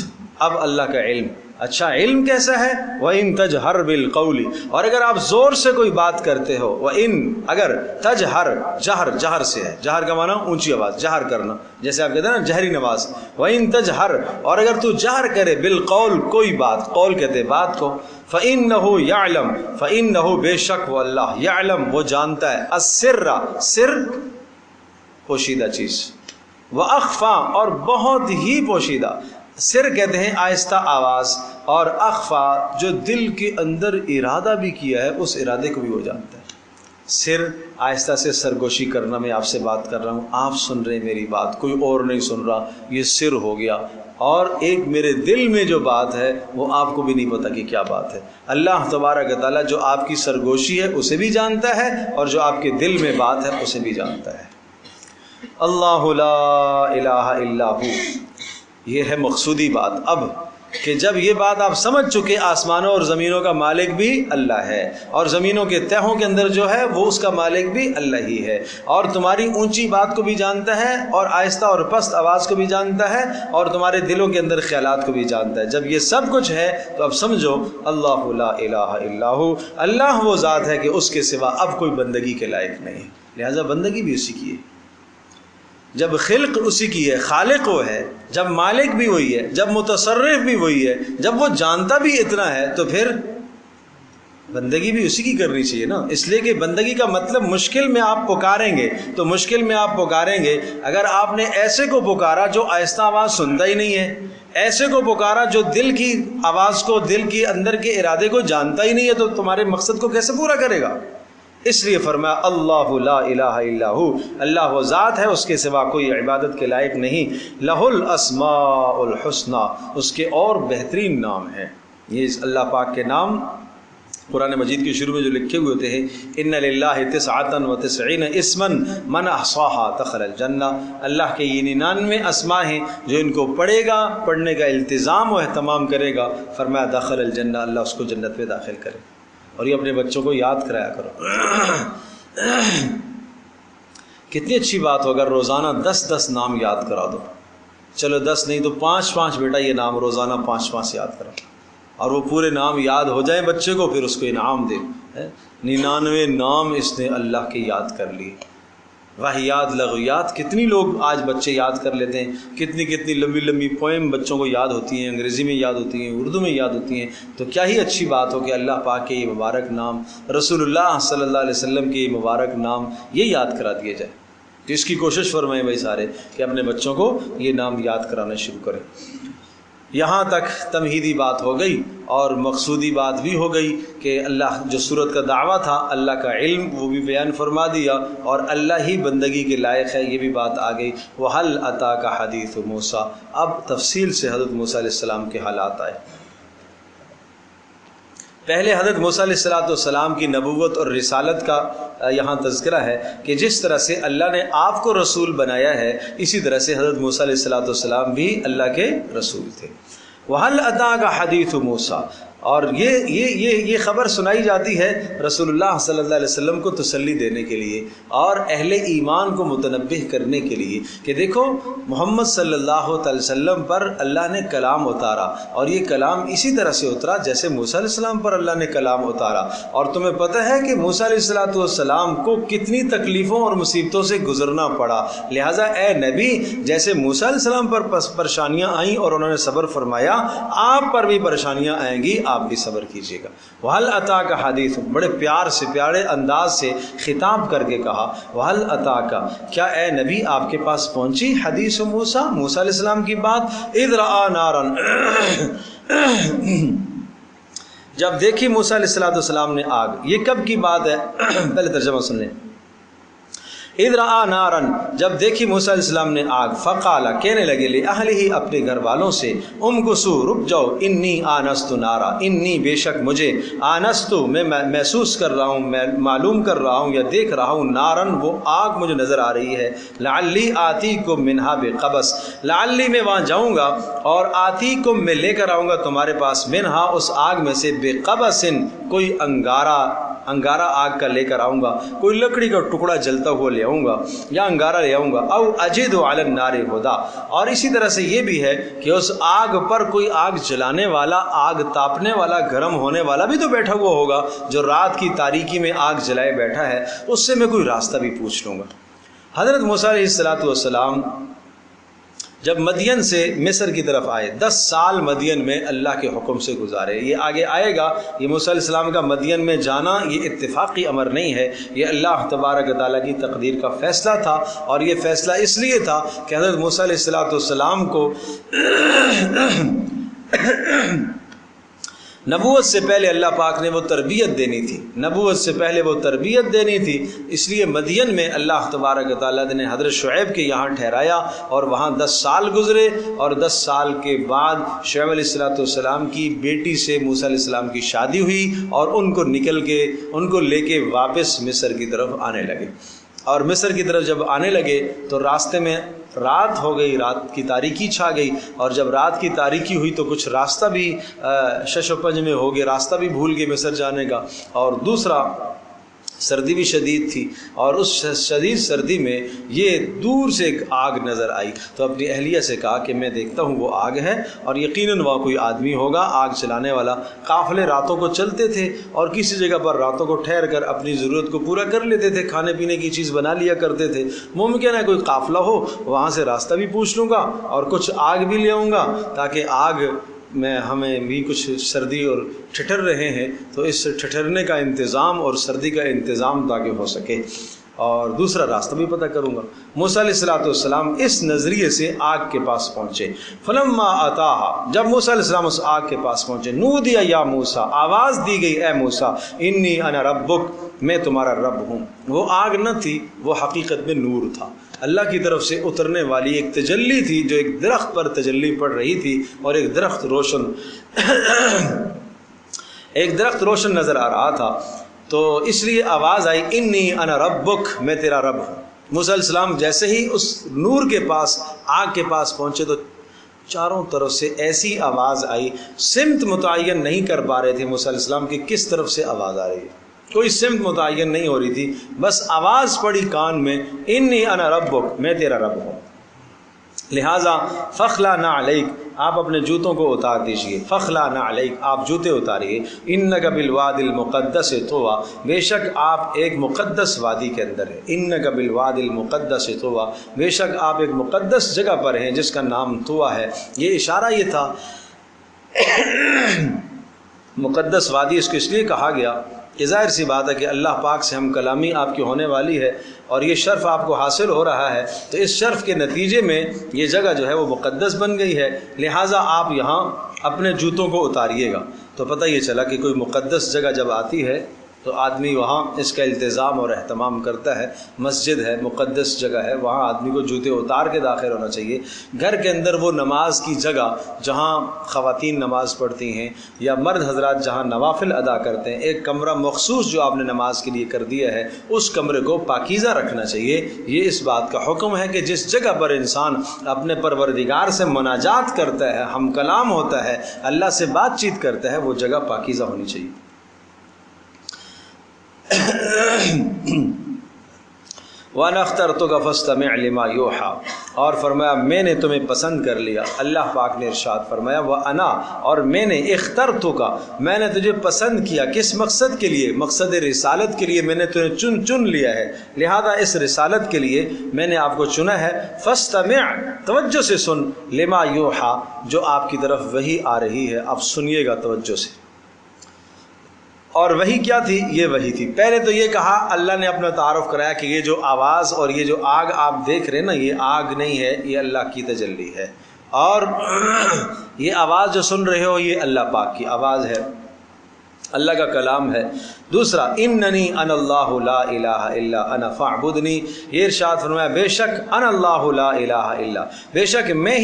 اب اللہ کا علم، اچھا علم کیسا ہے؟ وَإِن تَجْهَرْ بِالْقَوْلِ، اور اگر آپ زور سے کوئی بات کرتے ہو، وَإِن، اگر تجہر، جہر سے ہے، جہر کا معنی اونچی آواز، جہر کرنا، جیسے آپ کہتے ہیں نا جہری نماز، وَإِن تَجْهَرْ، اور اگر تو جہر کرے، بالقول، کوئی بات، قول کہتے ہیں بات کو، فَإِنَّهُ يَعْلَمُ، فَإِنَّهُ بے شک وہ اللہ، يَعْلَم وہ جانتا ہے، السر، سر پوشیدہ چیز، وَأَخْفَى اور بہت ہی پوشیدہ، سر کہتے ہیں آہستہ آواز، اور اخفا جو دل کے اندر ارادہ بھی کیا ہے اس ارادے کو بھی وہ جانتا ہے۔ سر آہستہ سے سرگوشی کرنا، میں آپ سے بات کر رہا ہوں، آپ سن رہے ہیں میری بات، کوئی اور نہیں سن رہا، یہ سر ہو گیا، اور ایک میرے دل میں جو بات ہے وہ آپ کو بھی نہیں پتا کہ کیا بات ہے۔ اللہ تبارک و تعالیٰ جو آپ کی سرگوشی ہے اسے بھی جانتا ہے، اور جو آپ کے دل میں بات ہے اسے بھی جانتا ہے۔ اللہ لا الہ الا ہو، یہ ہے مقصودی بات۔ اب کہ جب یہ بات آپ سمجھ چکے آسمانوں اور زمینوں کا مالک بھی اللہ ہے، اور زمینوں کے تہوں کے اندر جو ہے وہ اس کا مالک بھی اللہ ہی ہے، اور تمہاری اونچی بات کو بھی جانتا ہے، اور آہستہ اور پست آواز کو بھی جانتا ہے، اور تمہارے دلوں کے اندر خیالات کو بھی جانتا ہے، جب یہ سب کچھ ہے تو اب سمجھو اللہ لا الہ الا ہو، اللہ وہ ذات ہے کہ اس کے سوا اب کوئی بندگی کے لائق نہیں ہے، لہٰذا بندگی بھی اسی کی ہے۔ جب خلق اسی کی ہے، خالق وہ ہے، جب مالک بھی وہی ہے، جب متصرف بھی وہی ہے، جب وہ جانتا بھی اتنا ہے، تو پھر بندگی بھی اسی کی کرنی چاہیے نا، اس لیے کہ بندگی کا مطلب مشکل میں آپ پکاریں گے تو مشکل میں آپ پکاریں گے، اگر آپ نے ایسے کو پکارا جو آہستہ آواز سنتا ہی نہیں ہے، ایسے کو پکارا جو دل کی آواز کو، دل کی اندر کے ارادے کو جانتا ہی نہیں ہے، تو تمہارے مقصد کو کیسے پورا کرے گا؟ اس لیے فرمایا اللہ لا الہ الا ہو، اللہ وہ ذات ہے، اس کے سوا کوئی عبادت کے لائق نہیں، لہ الاسماء الحسنی، اس کے اور بہترین نام ہیں۔ یہ اللہ پاک کے نام قرآن مجید کے شروع میں جو لکھے ہوئے ہوتے ہیں، ان للہ 99 اسما من احصاها دخل الجنہ، اللہ کے یہ 99 اسماء ہیں جو ان کو پڑھے گا، پڑھنے کا التزام و اہتمام کرے گا، فرمایا دخل الجنہ، اللہ اس کو جنت میں داخل کرے۔ اور یہ اپنے بچوں کو یاد کرایا کرو۔ کتنی اچھی بات ہو اگر روزانہ 10 نام یاد کرا دو، چلو 10 نہیں تو 5 بیٹا یہ نام روزانہ 5 یاد کرو، اور وہ پورے نام یاد ہو جائیں بچے کو، پھر اس کو انعام دے۔ 99 نام اس نے اللہ کے یاد کر لیے۔ واہیات لغویات کتنی لوگ آج بچے یاد کر لیتے ہیں، کتنی لمبی پوئم بچوں کو یاد ہوتی ہیں، انگریزی میں یاد ہوتی ہیں، اردو میں یاد ہوتی ہیں۔ تو کیا ہی اچھی بات ہو کہ اللہ پاک کے یہ مبارک نام، رسول اللہ صلی اللہ علیہ وسلم کے یہ مبارک نام یہ یاد کرا دیے جائے۔ تو اس کی کوشش فرمائیں بھائی سارے کہ اپنے بچوں کو یہ نام یاد کرانا شروع کریں۔ یہاں تک تمہیدی بات ہو گئی، اور مقصودی بات بھی ہو گئی کہ اللہ جو صورت کا دعویٰ تھا، اللہ کا علم وہ بھی بیان فرما دیا، اور اللہ ہی بندگی کے لائق ہے یہ بھی بات آ گئی۔ وَهَلْ أَتَاكَ حَدِيثُ مُوسَىٰ، اب تفصیل سے حضرت موسیٰ علیہ السلام کے حالات آئے۔ پہلے حضرت موسیٰ علیہ السلام کی نبوت اور رسالت کا یہاں تذکرہ ہے کہ جس طرح سے اللہ نے آپ کو رسول بنایا ہے، اسی طرح سے حضرت موسیٰ علیہ السلام بھی اللہ کے رسول تھے۔ وَهَلْ أَتَاكَ حَدِيثُ مُوسَىٰ، اور یہ خبر سنائی جاتی ہے رسول اللہ صلی اللہ علیہ وسلم کو تسلی دینے کے لیے اور اہل ایمان کو متنبہ کرنے کے لیے کہ دیکھو محمد صلی اللہ علیہ وسلم پر اللہ نے کلام اتارا، اور یہ کلام اسی طرح سے اترا جیسے موسیٰ علیہ السلام پر اللہ نے کلام اتارا، اور تمہیں پتہ ہے کہ موسیٰ علیہ السلام کو کتنی تکلیفوں اور مصیبتوں سے گزرنا پڑا، لہٰذا اے نبی جیسے موسیٰ علیہ السلام پر پریشانیاں آئیں اور انہوں نے صبر فرمایا، آپ پر بھی پریشانیاں آئیں گی، آپ بھی صبر کیجیے گا۔ وَهَلْ أَتَاكَ حَدِيثُ، بڑے پیار سے، پیارے انداز سے خطاب کر کے کہا، وَهَلْ أَتَاكَ، کیا اے نبی آپ کے پاس پہنچی حدیث موسیٰ، موسیٰ علیہ السلام کی بات؟ اِذْ رَأَىٰ نَارًا، جب دیکھی موسیٰ علیہ السلام نے آگ۔ یہ کب کی بات ہے؟ پہلے ترجمہ سن لیں۔ اِذْ رَأَىٰ نَارًا، جب دیکھی موسیٰ علیہ السلام نے آگ، فقال، کہنے لگے، لِأَهْلِهِ، اپنے گھر والوں سے، امکثوا، رک جاؤ، انی آنست نارا، انی بے شک مجھے، آنست میں محسوس کر رہا ہوں، میں معلوم کر رہا ہوں یا دیکھ رہا ہوں، نارن وہ آگ مجھے نظر آ رہی ہے، لعلی آتیکم منہا بقبس، لعلی میں وہاں جاؤں گا اور آتیکم میں لے کر آؤں گا تمہارے پاس، منہا اس آگ میں سے، بقبس کوئی انگارہ آگ کا لے کر آؤں گا، کوئی لکڑی کا ٹکڑا جلتا ہوا لے آؤں گا یا انگارہ لے آؤں گا، او اجد علی النار ہدا، اور اسی طرح سے یہ بھی ہے کہ اس آگ پر کوئی آگ جلانے والا، آگ تاپنے والا، گرم ہونے والا بھی تو بیٹھا ہوا ہوگا، جو رات کی تاریکی میں آگ جلائے بیٹھا ہے، اس سے میں کوئی راستہ بھی پوچھ لوں گا۔ حضرت موسیٰ علیہ السلام جب مدین سے مصر کی طرف آئے، 10 سال مدین میں اللہ کے حکم سے گزارے، یہ آگے آئے گا، یہ موسیٰ علیہ السلام کا مدین میں جانا یہ اتفاقی امر نہیں ہے، یہ اللہ تبارک و تعالیٰ کی تقدیر کا فیصلہ تھا، اور یہ فیصلہ اس لیے تھا کہ حضرت موسیٰ علیہ السلام کو نبوت سے پہلے اللہ پاک نے وہ تربیت دینی تھی، نبوت سے پہلے وہ تربیت دینی تھی، اس لیے مدین میں اللہ تبارک و تعالیٰ نے حضرت شعیب کے یہاں ٹھہرایا، اور وہاں 10 سال گزرے، اور 10 سال کے بعد شعیب علیہ السلام کی بیٹی سے موسیٰ علیہ السلام کی شادی ہوئی، اور ان کو لے کے واپس مصر کی طرف آنے لگے، اور مصر کی طرف جب آنے لگے تو راستے میں رات ہو گئی، رات کی تاریکی چھا گئی، اور جب رات کی تاریکی ہوئی تو کچھ راستہ بھی شش و پنج میں ہو گیا، راستہ بھی بھول گئے مصر جانے کا، اور دوسرا سردی بھی شدید تھی، اور اس شدید سردی میں یہ دور سے ایک آگ نظر آئی، تو اپنی اہلیہ سے کہا کہ میں دیکھتا ہوں وہ آگ ہے، اور یقیناً وہاں کوئی آدمی ہوگا آگ چلانے والا۔ قافلے راتوں کو چلتے تھے اور کسی جگہ پر راتوں کو ٹھہر کر اپنی ضرورت کو پورا کر لیتے تھے، کھانے پینے کی چیز بنا لیا کرتے تھے، ممکن ہے کوئی قافلہ ہو، وہاں سے راستہ بھی پوچھ لوں گا اور کچھ آگ بھی لے آؤں گا تاکہ آگ ہمیں بھی کچھ سردی اور ٹھٹر رہے ہیں، تو اس ٹھٹرنے کا انتظام اور سردی کا انتظام تاکہ ہو سکے، اور دوسرا راستہ بھی پتہ کروں گا۔ موسیٰ علیہ السلام اس نظریے سے آگ کے پاس پہنچے۔ فلما اتاہا، جب موسیٰ علیہ السلام اس آگ کے پاس پہنچے، نودی یا موسیٰ، آواز دی گئی اے موسیٰ، انی انا ربک، میں تمہارا رب ہوں۔ وہ آگ نہ تھی، وہ حقیقت میں نور تھا، اللہ کی طرف سے اترنے والی ایک تجلی تھی، جو ایک درخت پر تجلی پڑ رہی تھی، اور ایک درخت روشن نظر آ رہا تھا، تو اس لیے آواز آئی انی انا ربک، میں تیرا رب ہوں۔ موسیٰ علیہ السلام جیسے ہی اس نور کے پاس، آگ کے پاس پہنچے، تو چاروں طرف سے ایسی آواز آئی، سمت متعین نہیں کر پا رہے تھے موسیٰ علیہ السلام کہ کس طرف سے آواز آ رہی ہے، کوئی سمت متعین نہیں ہو رہی تھی، بس آواز پڑی کان میں، انی انا ربک، میں تیرا رب ہوں۔ لہٰذا فخلا نہ علیک، آپ اپنے جوتوں کو اتار دیجئے، فخلا نہ علیک، آپ جوتے اتاریے، انک بالوادی المقدس طویٰ، بے شک آپ ایک مقدس وادی کے اندر ہیں، انک بالوادی المقدس طویٰ، بے شک آپ ایک مقدس جگہ پر ہیں جس کا نام طویٰ ہے۔ یہ اشارہ یہ تھا، مقدس وادی اس کو اس لیے کہا گیا کہ ظاہر سی بات ہے کہ اللہ پاک سے ہم کلامی آپ کی ہونے والی ہے، اور یہ شرف آپ کو حاصل ہو رہا ہے، تو اس شرف کے نتیجے میں یہ جگہ جو ہے وہ مقدس بن گئی ہے، لہٰذا آپ یہاں اپنے جوتوں کو اتاریے گا۔ تو پتہ یہ چلا کہ کوئی مقدس جگہ جب آتی ہے تو آدمی وہاں اس کا التزام اور اہتمام کرتا ہے، مسجد ہے، مقدس جگہ ہے، وہاں آدمی کو جوتے اتار کے داخل ہونا چاہیے۔ گھر کے اندر وہ نماز کی جگہ جہاں خواتین نماز پڑھتی ہیں یا مرد حضرات جہاں نوافل ادا کرتے ہیں، ایک کمرہ مخصوص جو آپ نے نماز کے لیے کر دیا ہے، اس کمرے کو پاکیزہ رکھنا چاہیے۔ یہ اس بات کا حکم ہے کہ جس جگہ پر انسان اپنے پروردگار سے مناجات کرتا ہے، ہم کلام ہوتا ہے، اللہ سے بات چیت کرتا ہے، وہ جگہ پاکیزہ ہونی چاہیے۔ وَأَنَا اخْتَرْتُكَ فَاسْتَمِعْ لِمَا يُوحَىٰ، اور فرمایا میں نے تمہیں پسند کر لیا۔ اللہ پاک نے ارشاد فرمایا وَأَنَا، اور میں نے، اخْتَرْتُكَ، میں نے تجھے پسند کیا، کس مقصد کے لیے؟ مقصد رسالت کے لیے میں نے تجھے چن لیا ہے، لہذا اس رسالت کے لیے میں نے آپ کو چنا ہے۔ فَاسْتَمِعْ، توجہ سے سن، لِمَا يُوحَىٰ، جو آپ کی طرف وحی آ رہی ہے، آپ سنیے گا توجہ سے۔ اور وحی کیا تھی؟ یہ وحی تھی۔ پہلے تو یہ کہا، اللہ نے اپنا تعارف کرایا کہ یہ جو آواز اور یہ جو آگ آپ دیکھ رہے ہیں نا، یہ آگ نہیں ہے، یہ اللہ کی تجلی ہے، اور یہ آواز جو سن رہے ہو یہ اللہ پاک کی آواز ہے، اللہ کا کلام ہے۔ دوسرا، اننی انا اللہ لا الہ الا انا فاعبدنی، یہ ارشاد فرمایا بے شک انا اللہ لا الہ الا، بے شک میں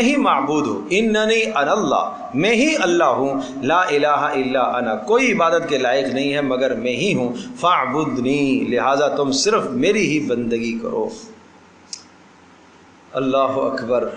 ہی معبود ہوں، اننی انا اللہ، میں ہی اللہ ہوں، لا الہ الا انا، کوئی عبادت کے لائق نہیں ہے مگر میں ہی ہوں، فاعبدنی، لہذا تم صرف میری ہی بندگی کرو۔ اللہ اکبر۔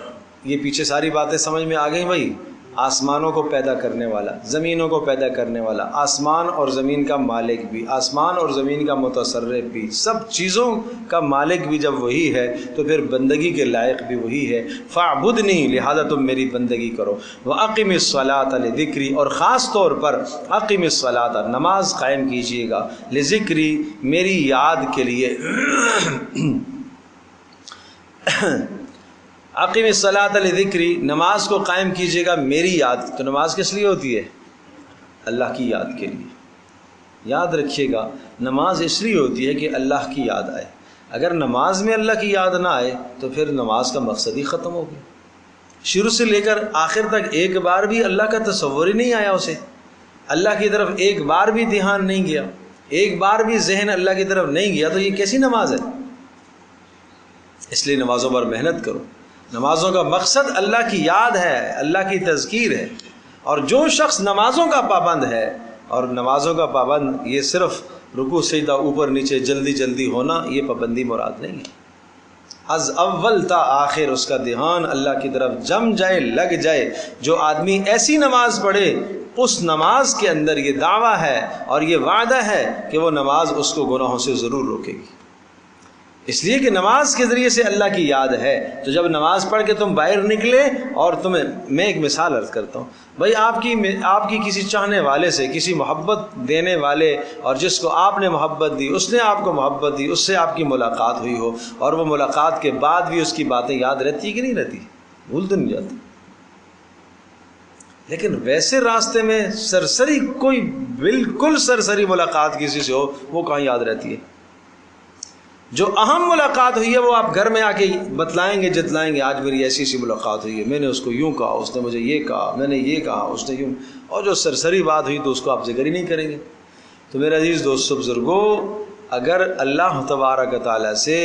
یہ پیچھے ساری باتیں سمجھ میں آ گئی بھائی؟ آسمانوں کو پیدا کرنے والا، زمینوں کو پیدا کرنے والا، آسمان اور زمین کا مالک بھی، آسمان اور زمین کا متصرف بھی، سب چیزوں کا مالک بھی جب وہی ہے تو پھر بندگی کے لائق بھی وہی ہے۔ فاعبدنی، لہذا تم میری بندگی کرو۔ وَأَقِمِ الصَّلَاةَ لِذِكْرِي، اور خاص طور پر اقم الصلاۃ، نماز قائم کیجیے گا، لذکری، میری یاد کے لیے۔ اقم الصلاۃ لذکری، نماز کو قائم کیجیے گا میری یاد۔ تو نماز کس لیے ہوتی ہے؟ اللہ کی یاد کے لیے۔ یاد رکھیے گا، نماز اس لیے ہوتی ہے کہ اللہ کی یاد آئے۔ اگر نماز میں اللہ کی یاد نہ آئے تو پھر نماز کا مقصد ہی ختم ہو گیا۔ شروع سے لے کر آخر تک ایک بار بھی اللہ کا تصور ہی نہیں آیا اسے، اللہ کی طرف ایک بار بھی دھیان نہیں گیا، ایک بار بھی ذہن اللہ کی طرف نہیں گیا، تو یہ کیسی نماز ہے؟ اس لیے نمازوں پر محنت کرو۔ نمازوں کا مقصد اللہ کی یاد ہے، اللہ کی تذکیر ہے، اور جو شخص نمازوں کا پابند ہے، اور نمازوں کا پابند یہ صرف رکوع سجدہ اوپر نیچے جلدی ہونا، یہ پابندی مراد نہیں ہے۔ از اول تا آخر اس کا دھیان اللہ کی طرف جم جائے، لگ جائے۔ جو آدمی ایسی نماز پڑھے، اس نماز کے اندر یہ دعویٰ ہے اور یہ وعدہ ہے کہ وہ نماز اس کو گناہوں سے ضرور روکے گی، اس لیے کہ نماز کے ذریعے سے اللہ کی یاد ہے۔ تو جب نماز پڑھ کے تم باہر نکلے، اور میں ایک مثال عرض کرتا ہوں بھائی، آپ کی کسی چاہنے والے سے، کسی محبت دینے والے، اور جس کو آپ نے محبت دی، اس نے آپ کو محبت دی، اس سے آپ کی ملاقات ہوئی ہو، اور وہ ملاقات کے بعد بھی اس کی باتیں یاد رہتی کہ نہیں رہتی؟ بھول تو نہیں جاتی؟ لیکن ویسے راستے میں سرسری کوئی بالکل سرسری ملاقات کسی سے ہو وہ کہاں یاد رہتی ہے؟ جو اہم ملاقات ہوئی ہے وہ آپ گھر میں آ کے بتلائیں گے، جتلائیں گے آج میری ایسی ایسی ملاقات ہوئی ہے، میں نے اس کو یوں کہا، اس نے مجھے یہ کہا، میں نے یہ کہا، اس نے یوں، اور جو سرسری بات ہوئی تو اس کو آپ ذکر ہی نہیں کریں گے۔ تو میرے عزیز دوستو بزرگوں، اگر اللہ تبارک و تعالیٰ سے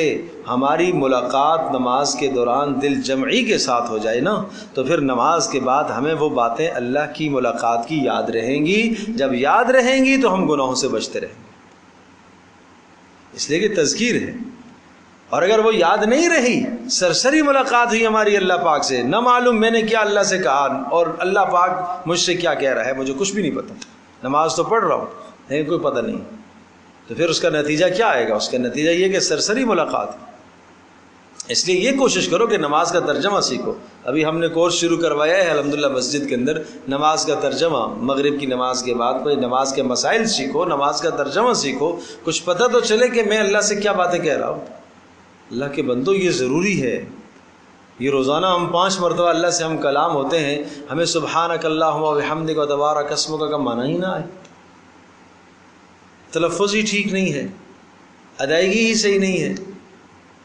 ہماری ملاقات نماز کے دوران دل جمعی کے ساتھ ہو جائے نا، تو پھر نماز کے بعد ہمیں وہ باتیں اللہ کی ملاقات کی یاد رہیں گی۔ جب یاد رہیں گی تو ہم گناہوں سے بچتے رہیں گے، اس لیے کہ تذکیر ہے۔ اور اگر وہ یاد نہیں رہی، سرسری ملاقات ہوئی ہماری اللہ پاک سے، نہ معلوم میں نے کیا اللہ سے کہا اور اللہ پاک مجھ سے کیا کہہ رہا ہے، مجھے کچھ بھی نہیں پتہ، نماز تو پڑھ رہا ہوں لیکن کوئی پتہ نہیں، تو پھر اس کا نتیجہ کیا آئے گا؟ اس کا نتیجہ یہ کہ سرسری ملاقات۔ اس لیے یہ کوشش کرو کہ نماز کا ترجمہ سیکھو۔ ابھی ہم نے کورس شروع کروایا ہے الحمدللہ مسجد کے اندر، نماز کا ترجمہ، مغرب کی نماز کے بعد کوئی نماز کے مسائل سیکھو، نماز کا ترجمہ سیکھو، کچھ پتہ تو چلے کہ میں اللہ سے کیا باتیں کہہ رہا ہوں۔ اللہ کے بندو یہ ضروری ہے، یہ روزانہ ہم 5 مرتبہ اللہ سے ہم کلام ہوتے ہیں، ہمیں سبحانک اللہم و بحمدک و تبارک اسمک کا معنی ہی نہ آئے، تلفظ ہی ٹھیک نہیں ہے، ادائیگی ہی صحیح نہیں ہے،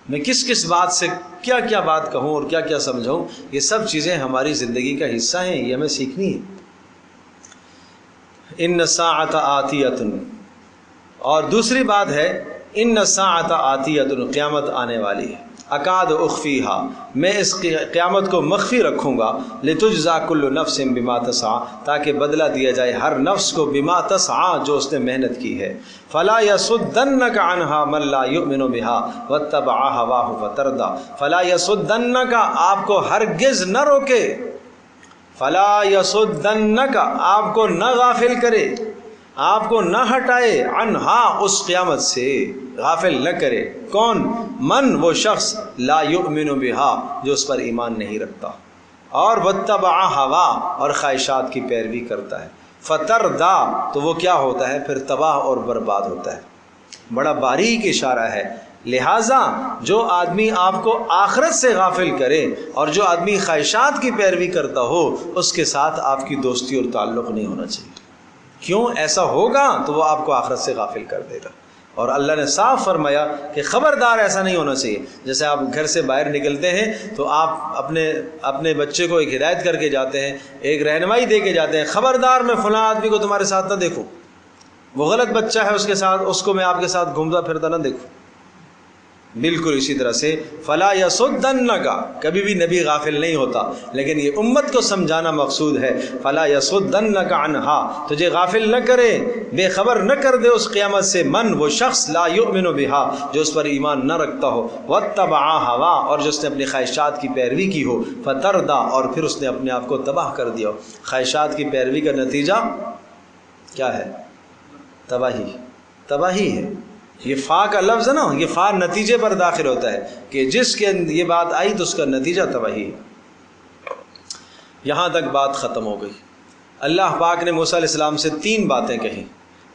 میں کس کس بات سے کیا کیا بات کہوں اور کیا کیا سمجھاؤں، یہ سب چیزیں ہماری زندگی کا حصہ ہیں، یہ ہمیں سیکھنی ہے۔ ان الساعۃ آتیۃ، اور دوسری بات ہے ان الساعۃ آتیۃ، قیامت آنے والی ہے، اکاد اخفیہا، میں اس قیامت کو مخفی رکھوں گا، لتجزا کل نفس بما تسعی، تاکہ بدلہ دیا جائے ہر نفس کو بما تسعی، جو اس نے محنت کی ہے، فلا یصدنک عنہا من لا یؤمن بہا واتبع ہواہ فتردی، فلا یصدنک، آپ کو ہرگز نہ روکے، فلا یصدنک، آپ کو نہ غافل کرے، آپ کو نہ ہٹائے، عنہا، اس قیامت سے غافل نہ کرے، کون؟ من، وہ شخص، لا یؤمن بہا، جو اس پر ایمان نہیں رکھتا، اور واتبع ہوا، اور خواہشات کی پیروی کرتا ہے، فتردا، تو وہ کیا ہوتا ہے پھر؟ تباہ اور برباد ہوتا ہے۔ بڑا باریک اشارہ ہے۔ لہٰذا جو آدمی آپ کو آخرت سے غافل کرے اور جو آدمی خواہشات کی پیروی کرتا ہو، اس کے ساتھ آپ کی دوستی اور تعلق نہیں ہونا چاہیے۔ کیوں؟ ایسا ہوگا تو وہ آپ کو آخرت سے غافل کر دے گا، اور اللہ نے صاف فرمایا کہ خبردار ایسا نہیں ہونا چاہیے۔ جیسے آپ گھر سے باہر نکلتے ہیں تو آپ اپنے بچے کو ایک ہدایت کر کے جاتے ہیں، ایک رہنمائی دے کے جاتے ہیں، خبردار میں فلاں آدمی کو تمہارے ساتھ نہ دیکھوں، وہ غلط بچہ ہے، اس کو میں آپ کے ساتھ گھومتا پھرتا نہ دیکھوں۔ بالکل اسی طرح سے فلا یصدنک، کبھی بھی نبی غافل نہیں ہوتا، لیکن یہ امت کو سمجھانا مقصود ہے، فلا یصدنک عنہا، تجھے غافل نہ کرے، بے خبر نہ کر دے اس قیامت سے، من، وہ شخص، لا یؤمن بہا، جو اس پر ایمان نہ رکھتا ہو، واتبع ہوا، اور جو اس نے اپنی خواہشات کی پیروی کی ہو، فتردا، اور پھر اس نے اپنے آپ کو تباہ کر دیا ہو۔ خواہشات کی پیروی کا نتیجہ کیا ہے؟ تباہی، تباہی ہے۔ یہ فا کا لفظ ہے نا، یہ فا نتیجے پر داخل ہوتا ہے کہ جس کے یہ بات آئی تو اس کا نتیجہ تباہی ہے۔ یہاں تک بات ختم ہو گئی۔ اللہ پاک نے موسیٰ علیہ السلام سے 3 باتیں کہیں۔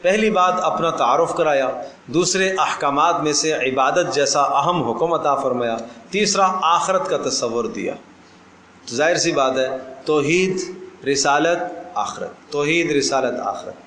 پہلی بات اپنا تعارف کرایا، دوسرے احکامات میں سے عبادت جیسا اہم حکم عطا فرمایا، تیسرا آخرت کا تصور دیا۔ تو ظاہر سی بات ہے، توحید، رسالت، آخرت، توحید، رسالت، آخرت،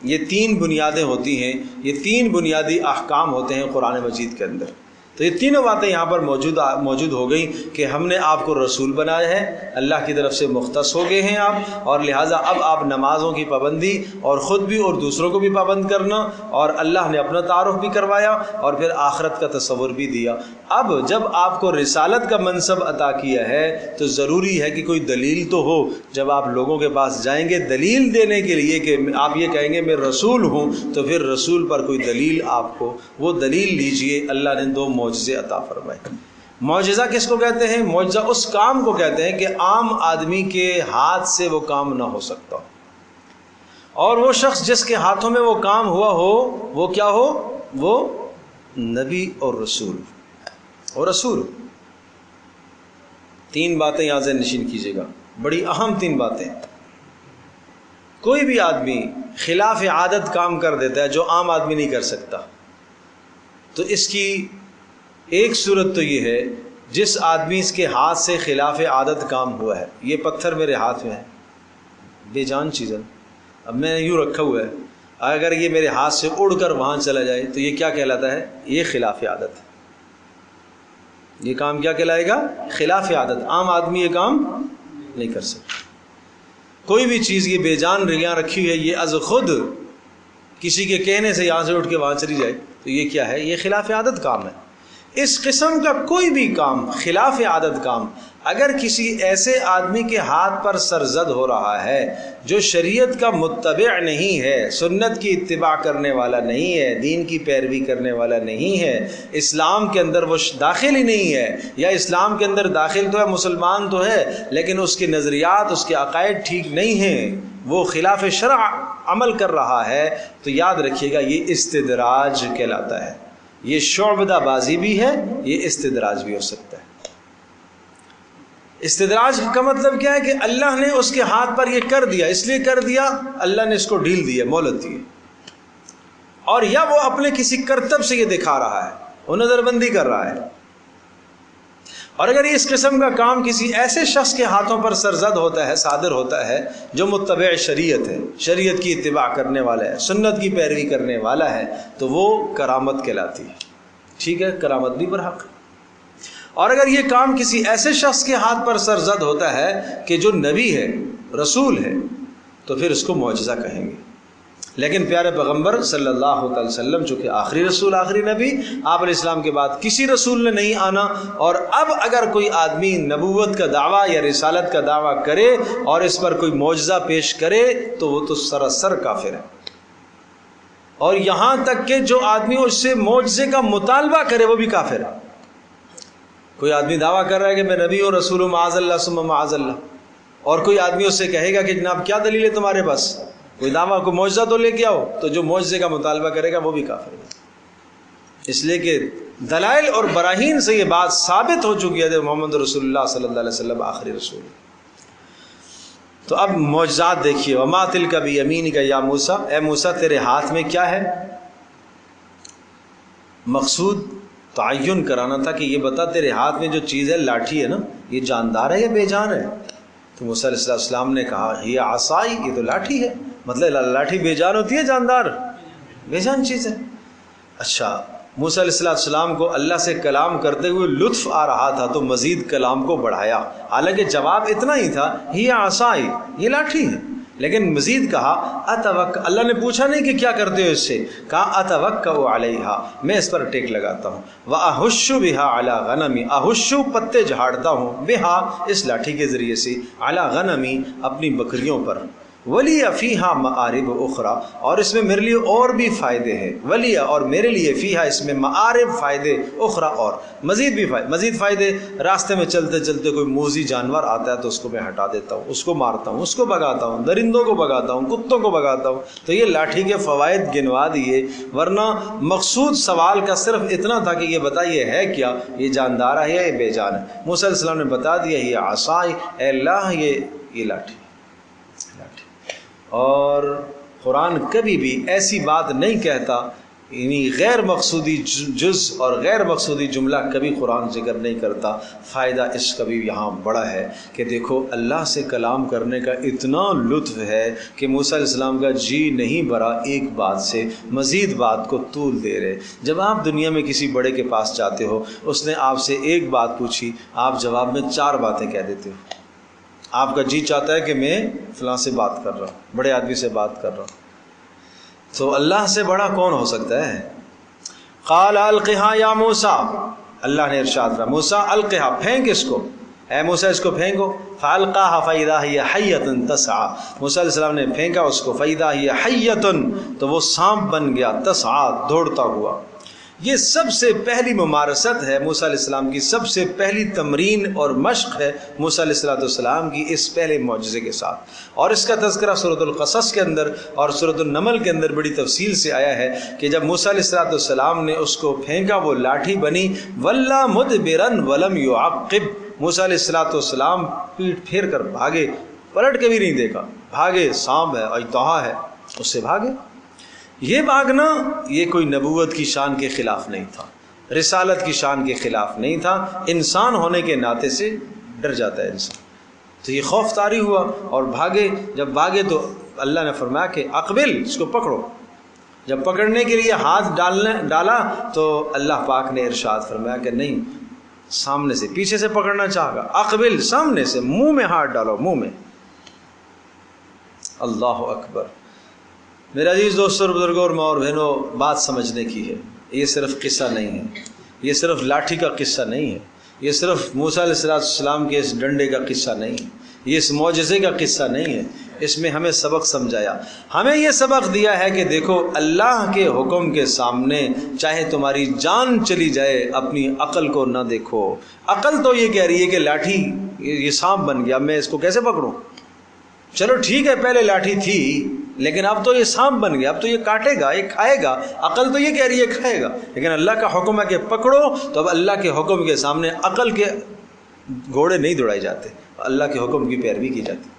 یہ 3 بنیادیں ہوتی ہیں، یہ 3 بنیادی احکام ہوتے ہیں قرآن مجید کے اندر۔ تو یہ تینوں باتیں یہاں پر موجود ہو گئیں کہ ہم نے آپ کو رسول بنایا ہے، اللہ کی طرف سے مختص ہو گئے ہیں آپ، اور لہٰذا اب آپ نمازوں کی پابندی اور خود بھی اور دوسروں کو بھی پابند کرنا، اور اللہ نے اپنا تعارف بھی کروایا اور پھر آخرت کا تصور بھی دیا۔ اب جب آپ کو رسالت کا منصب عطا کیا ہے تو ضروری ہے کہ کوئی دلیل تو ہو۔ جب آپ لوگوں کے پاس جائیں گے دلیل دینے کے لیے کہ آپ یہ کہیں گے میں رسول ہوں، تو پھر رسول پر کوئی دلیل آپ کو، وہ دلیل لیجئے۔ اللہ نے 2 معجزے عطا فرمائے۔ معجزہ کس کو کہتے ہیں؟ معجزہ اس کام کو کہتے ہیں کہ عام آدمی کے ہاتھ سے وہ کام نہ ہو سکتا، اور وہ شخص جس کے ہاتھوں میں وہ کام ہوا ہو وہ کیا ہو؟ وہ نبی اور رسول، اور رسول۔ 3 باتیں یاد نشین کیجیے گا، بڑی اہم 3 باتیں۔ کوئی بھی آدمی خلاف عادت کام کر دیتا ہے جو عام آدمی نہیں کر سکتا، تو اس کی ایک صورت تو یہ ہے، جس آدمی اس کے ہاتھ سے خلاف عادت کام ہوا ہے، یہ پتھر میرے ہاتھ میں ہے، بے جان چیز ہے. اب میں نے یوں رکھا ہوا ہے, اگر یہ میرے ہاتھ سے اڑ کر وہاں چلا جائے تو یہ کیا کہلاتا ہے؟ یہ خلاف عادت ہے. یہ کام کیا کہلائے گا؟ خلاف عادت. عام آدمی یہ کام نہیں کر سکتا. کوئی بھی چیز یہ بے جان یہاں رکھی ہے, یہ از خود کسی کے کہنے سے یہاں سے اٹھ کے وہاں چلی جائے تو یہ کیا ہے؟ یہ خلاف عادت کام ہے. اس قسم کا کوئی بھی کام, خلاف عادت کام, اگر کسی ایسے آدمی کے ہاتھ پر سرزد ہو رہا ہے جو شریعت کا متبع نہیں ہے, سنت کی اتباع کرنے والا نہیں ہے, دین کی پیروی کرنے والا نہیں ہے, اسلام کے اندر وہ داخل ہی نہیں ہے, یا اسلام کے اندر داخل تو ہے, مسلمان تو ہے, لیکن اس کے نظریات, اس کے عقائد ٹھیک نہیں ہیں, وہ خلاف شرع عمل کر رہا ہے, تو یاد رکھیے گا یہ استدراج کہلاتا ہے. یہ شعبدہ بازی بھی ہے, یہ استدراج بھی ہو سکتا ہے. استدراج کا مطلب کیا ہے کہ اللہ نے اس کے ہاتھ پر یہ کر دیا, اس لیے کر دیا اللہ نے اس کو ڈھیل دی ہے, مہلت دی ہے, اور یا وہ اپنے کسی کرتب سے یہ دکھا رہا ہے, وہ نظر بندی کر رہا ہے. اور اگر اس قسم کا کام کسی ایسے شخص کے ہاتھوں پر سرزد ہوتا ہے, صادر ہوتا ہے, جو متبع شریعت ہے, شریعت کی اتباع کرنے والا ہے, سنت کی پیروی کرنے والا ہے, تو وہ کرامت کہلاتی ہے. ٹھیک ہے, کرامت بھی برحق. اور اگر یہ کام کسی ایسے شخص کے ہاتھ پر سرزد ہوتا ہے کہ جو نبی ہے, رسول ہے, تو پھر اس کو معجزہ کہیں گے. لیکن پیارے پیغمبر صلی اللہ علیہ وسلم چونکہ آخری رسول, آخری نبی, آپ علیہ السلام کے بعد کسی رسول نے نہیں آنا. اور اب اگر کوئی آدمی نبوت کا دعویٰ یا رسالت کا دعویٰ کرے اور اس پر کوئی معجزہ پیش کرے تو وہ تو سراسر کافر ہے. اور یہاں تک کہ جو آدمی اس سے معجزے کا مطالبہ کرے وہ بھی کافر ہے. کوئی آدمی دعویٰ کر رہا ہے کہ میں نبی ہوں, رسول ہوں, معاذ اللہ ثم معاذ اللہ, اور کوئی آدمی اس سے کہے گا کہ جناب کیا دلیل ہے تمہارے پاس, کوئی دعویٰ کو معجزہ تو لے کے آؤ, تو جو معجزے کا مطالبہ کرے گا وہ بھی کافر ہے. اس لیے کہ دلائل اور براہین سے یہ بات ثابت ہو چکی ہے کہ محمد رسول اللہ صلی اللہ علیہ وسلم آخری رسول ہے. تو اب معجزات دیکھیے. وما تلک بیمینک یا موسیٰ, اے موسیٰ تیرے ہاتھ میں کیا ہے؟ مقصود تعین کرانا تھا کہ یہ بتا تیرے ہاتھ میں جو چیز ہے, لاٹھی ہے نا, یہ جاندار ہے یا بے جان ہے؟ تو موسیٰ علیہ السلام نے کہا یہ عصائی, یہ تو لاٹھی ہے. مطلب لاٹھی بے جان ہوتی ہے, جاندار بے جان چیز ہے. اچھا, موسیٰ علیہ السلام کو اللہ سے کلام کرتے ہوئے لطف آ رہا تھا تو مزید کلام کو بڑھایا. حالانکہ جواب اتنا ہی تھا, یہ عصائی, یہ لاٹھی ہے, لیکن مزید کہا اتوکل. اللہ نے پوچھا نہیں کہ کیا کرتے ہو اس سے, کہا اتوکل علیہا, میں اس پر ٹیک لگاتا ہوں. واحش بہا علی غنمی, احش پتے جھاڑتا ہوں, بہا اس لاٹھی کے ذریعے سے, علی غنمی اپنی بکریوں پر, ولی فیہا معارب اخرى, اور اس میں میرے لیے اور بھی فائدے ہیں. ولی اور میرے لیے, فیہا اس میں, معارب فائدے, اخرى اور مزید بھی فائدے. مزید فائدے, راستے میں چلتے چلتے کوئی موذی جانور آتا ہے تو اس کو میں ہٹا دیتا ہوں, اس کو مارتا ہوں, اس کو بگاتا ہوں, درندوں کو بگاتا ہوں, کتوں کو بگاتا ہوں. تو یہ لاٹھی کے فوائد گنوا دیے, ورنہ مقصود سوال کا صرف اتنا تھا کہ یہ بتائیے ہے کیا, یہ جاندار ہے یا یہ بے جان ہے. موسیٰ علیہ السلام نے بتا دیا یہ عصائی, اے اللہ یہ لاٹھی. اور قرآن کبھی بھی ایسی بات نہیں کہتا, یعنی غیر مقصودی جز اور غیر مقصودی جملہ کبھی قرآن ذکر نہیں کرتا. فائدہ اس کا بھی یہاں بڑا ہے کہ دیکھو اللہ سے کلام کرنے کا اتنا لطف ہے کہ موسیٰ علیہ السلام کا جی نہیں بھرا ایک بات سے, مزید بات کو طول دے رہے. جب آپ دنیا میں کسی بڑے کے پاس جاتے ہو, اس نے آپ سے ایک بات پوچھی, آپ جواب میں 4 باتیں کہہ دیتے ہو. آپ کا جی چاہتا ہے کہ میں فلاں سے بات کر رہا ہوں, بڑے آدمی سے بات کر رہا ہوں, تو اللہ سے بڑا کون ہو سکتا ہے؟ قال القھا یا موسیٰ, اللہ نے ارشاد فرمایا موسیٰ القھا, پھینک اس کو, اے موسیٰ اس کو پھینکو. فالقاها فاذا هي حیۃ تسعى, موسیٰ علیہ السلام نے پھینکا اس کو, فاذا هي حیۃ, تو وہ سانپ بن گیا, تسعى, دوڑتا ہوا. یہ سب سے پہلی ممارست ہے موسیٰ علیہ السلام کی, سب سے پہلی تمرین اور مشق ہے موسیٰ علیہ السلام کی اس پہلے معجزے کے ساتھ. اور اس کا تذکرہ سورۃ القصص کے اندر اور سورۃ النمل کے اندر بڑی تفصیل سے آیا ہے کہ جب موسیٰ علیہ السلام نے اس کو پھینکا, وہ لاٹھی بنی. وَلَّا مُدْبِرًا وَلَمْ يُعَقِّبْ, موسیٰ علیہ السلام پیٹ پھیر کر بھاگے, پلٹ کے بھی نہیں دیکھا, بھاگے. سانپ ہے, اژدہا ہے, اس سے بھاگے. یہ بھاگنا یہ کوئی نبوت کی شان کے خلاف نہیں تھا, رسالت کی شان کے خلاف نہیں تھا. انسان ہونے کے ناطے سے ڈر جاتا ہے انسان, تو یہ خوف طاری ہوا اور بھاگے. جب بھاگے تو اللہ نے فرمایا کہ اقبل، اس کو پکڑو. جب پکڑنے کے لیے ہاتھ ڈالا تو اللہ پاک نے ارشاد فرمایا کہ نہیں، سامنے سے، پیچھے سے پکڑنا چاہا، اقبل، سامنے سے، منہ میں ہاتھ ڈالو، منہ میں. اللہ اکبر. میرے عزیز دوستوں اور بزرگوں اور ماں اور بہنوں، بات سمجھنے کی ہے. یہ صرف قصہ نہیں ہے، یہ صرف لاٹھی کا قصہ نہیں ہے، یہ صرف موسیٰ علیہ السلام کے اس ڈنڈے کا قصہ نہیں ہے، یہ اس معجزے کا قصہ نہیں ہے. اس میں ہمیں سبق سمجھایا، ہمیں یہ سبق دیا ہے کہ دیکھو اللہ کے حکم کے سامنے چاہے تمہاری جان چلی جائے، اپنی عقل کو نہ دیکھو. عقل تو یہ کہہ رہی ہے کہ لاٹھی یہ سانپ بن گیا، میں اس کو کیسے پکڑوں؟ چلو ٹھیک ہے، پہلے لاٹھی تھی لیکن اب تو یہ سانپ بن گیا، اب تو یہ کاٹے گا، یہ کھائے گا. عقل تو یہ کہہ رہی ہے کھائے گا، لیکن اللہ کا حکم ہے کہ پکڑو. تو اب اللہ کے حکم کے سامنے عقل کے گھوڑے نہیں دوڑائے جاتے، اللہ کے حکم کی پیروی کی جاتی.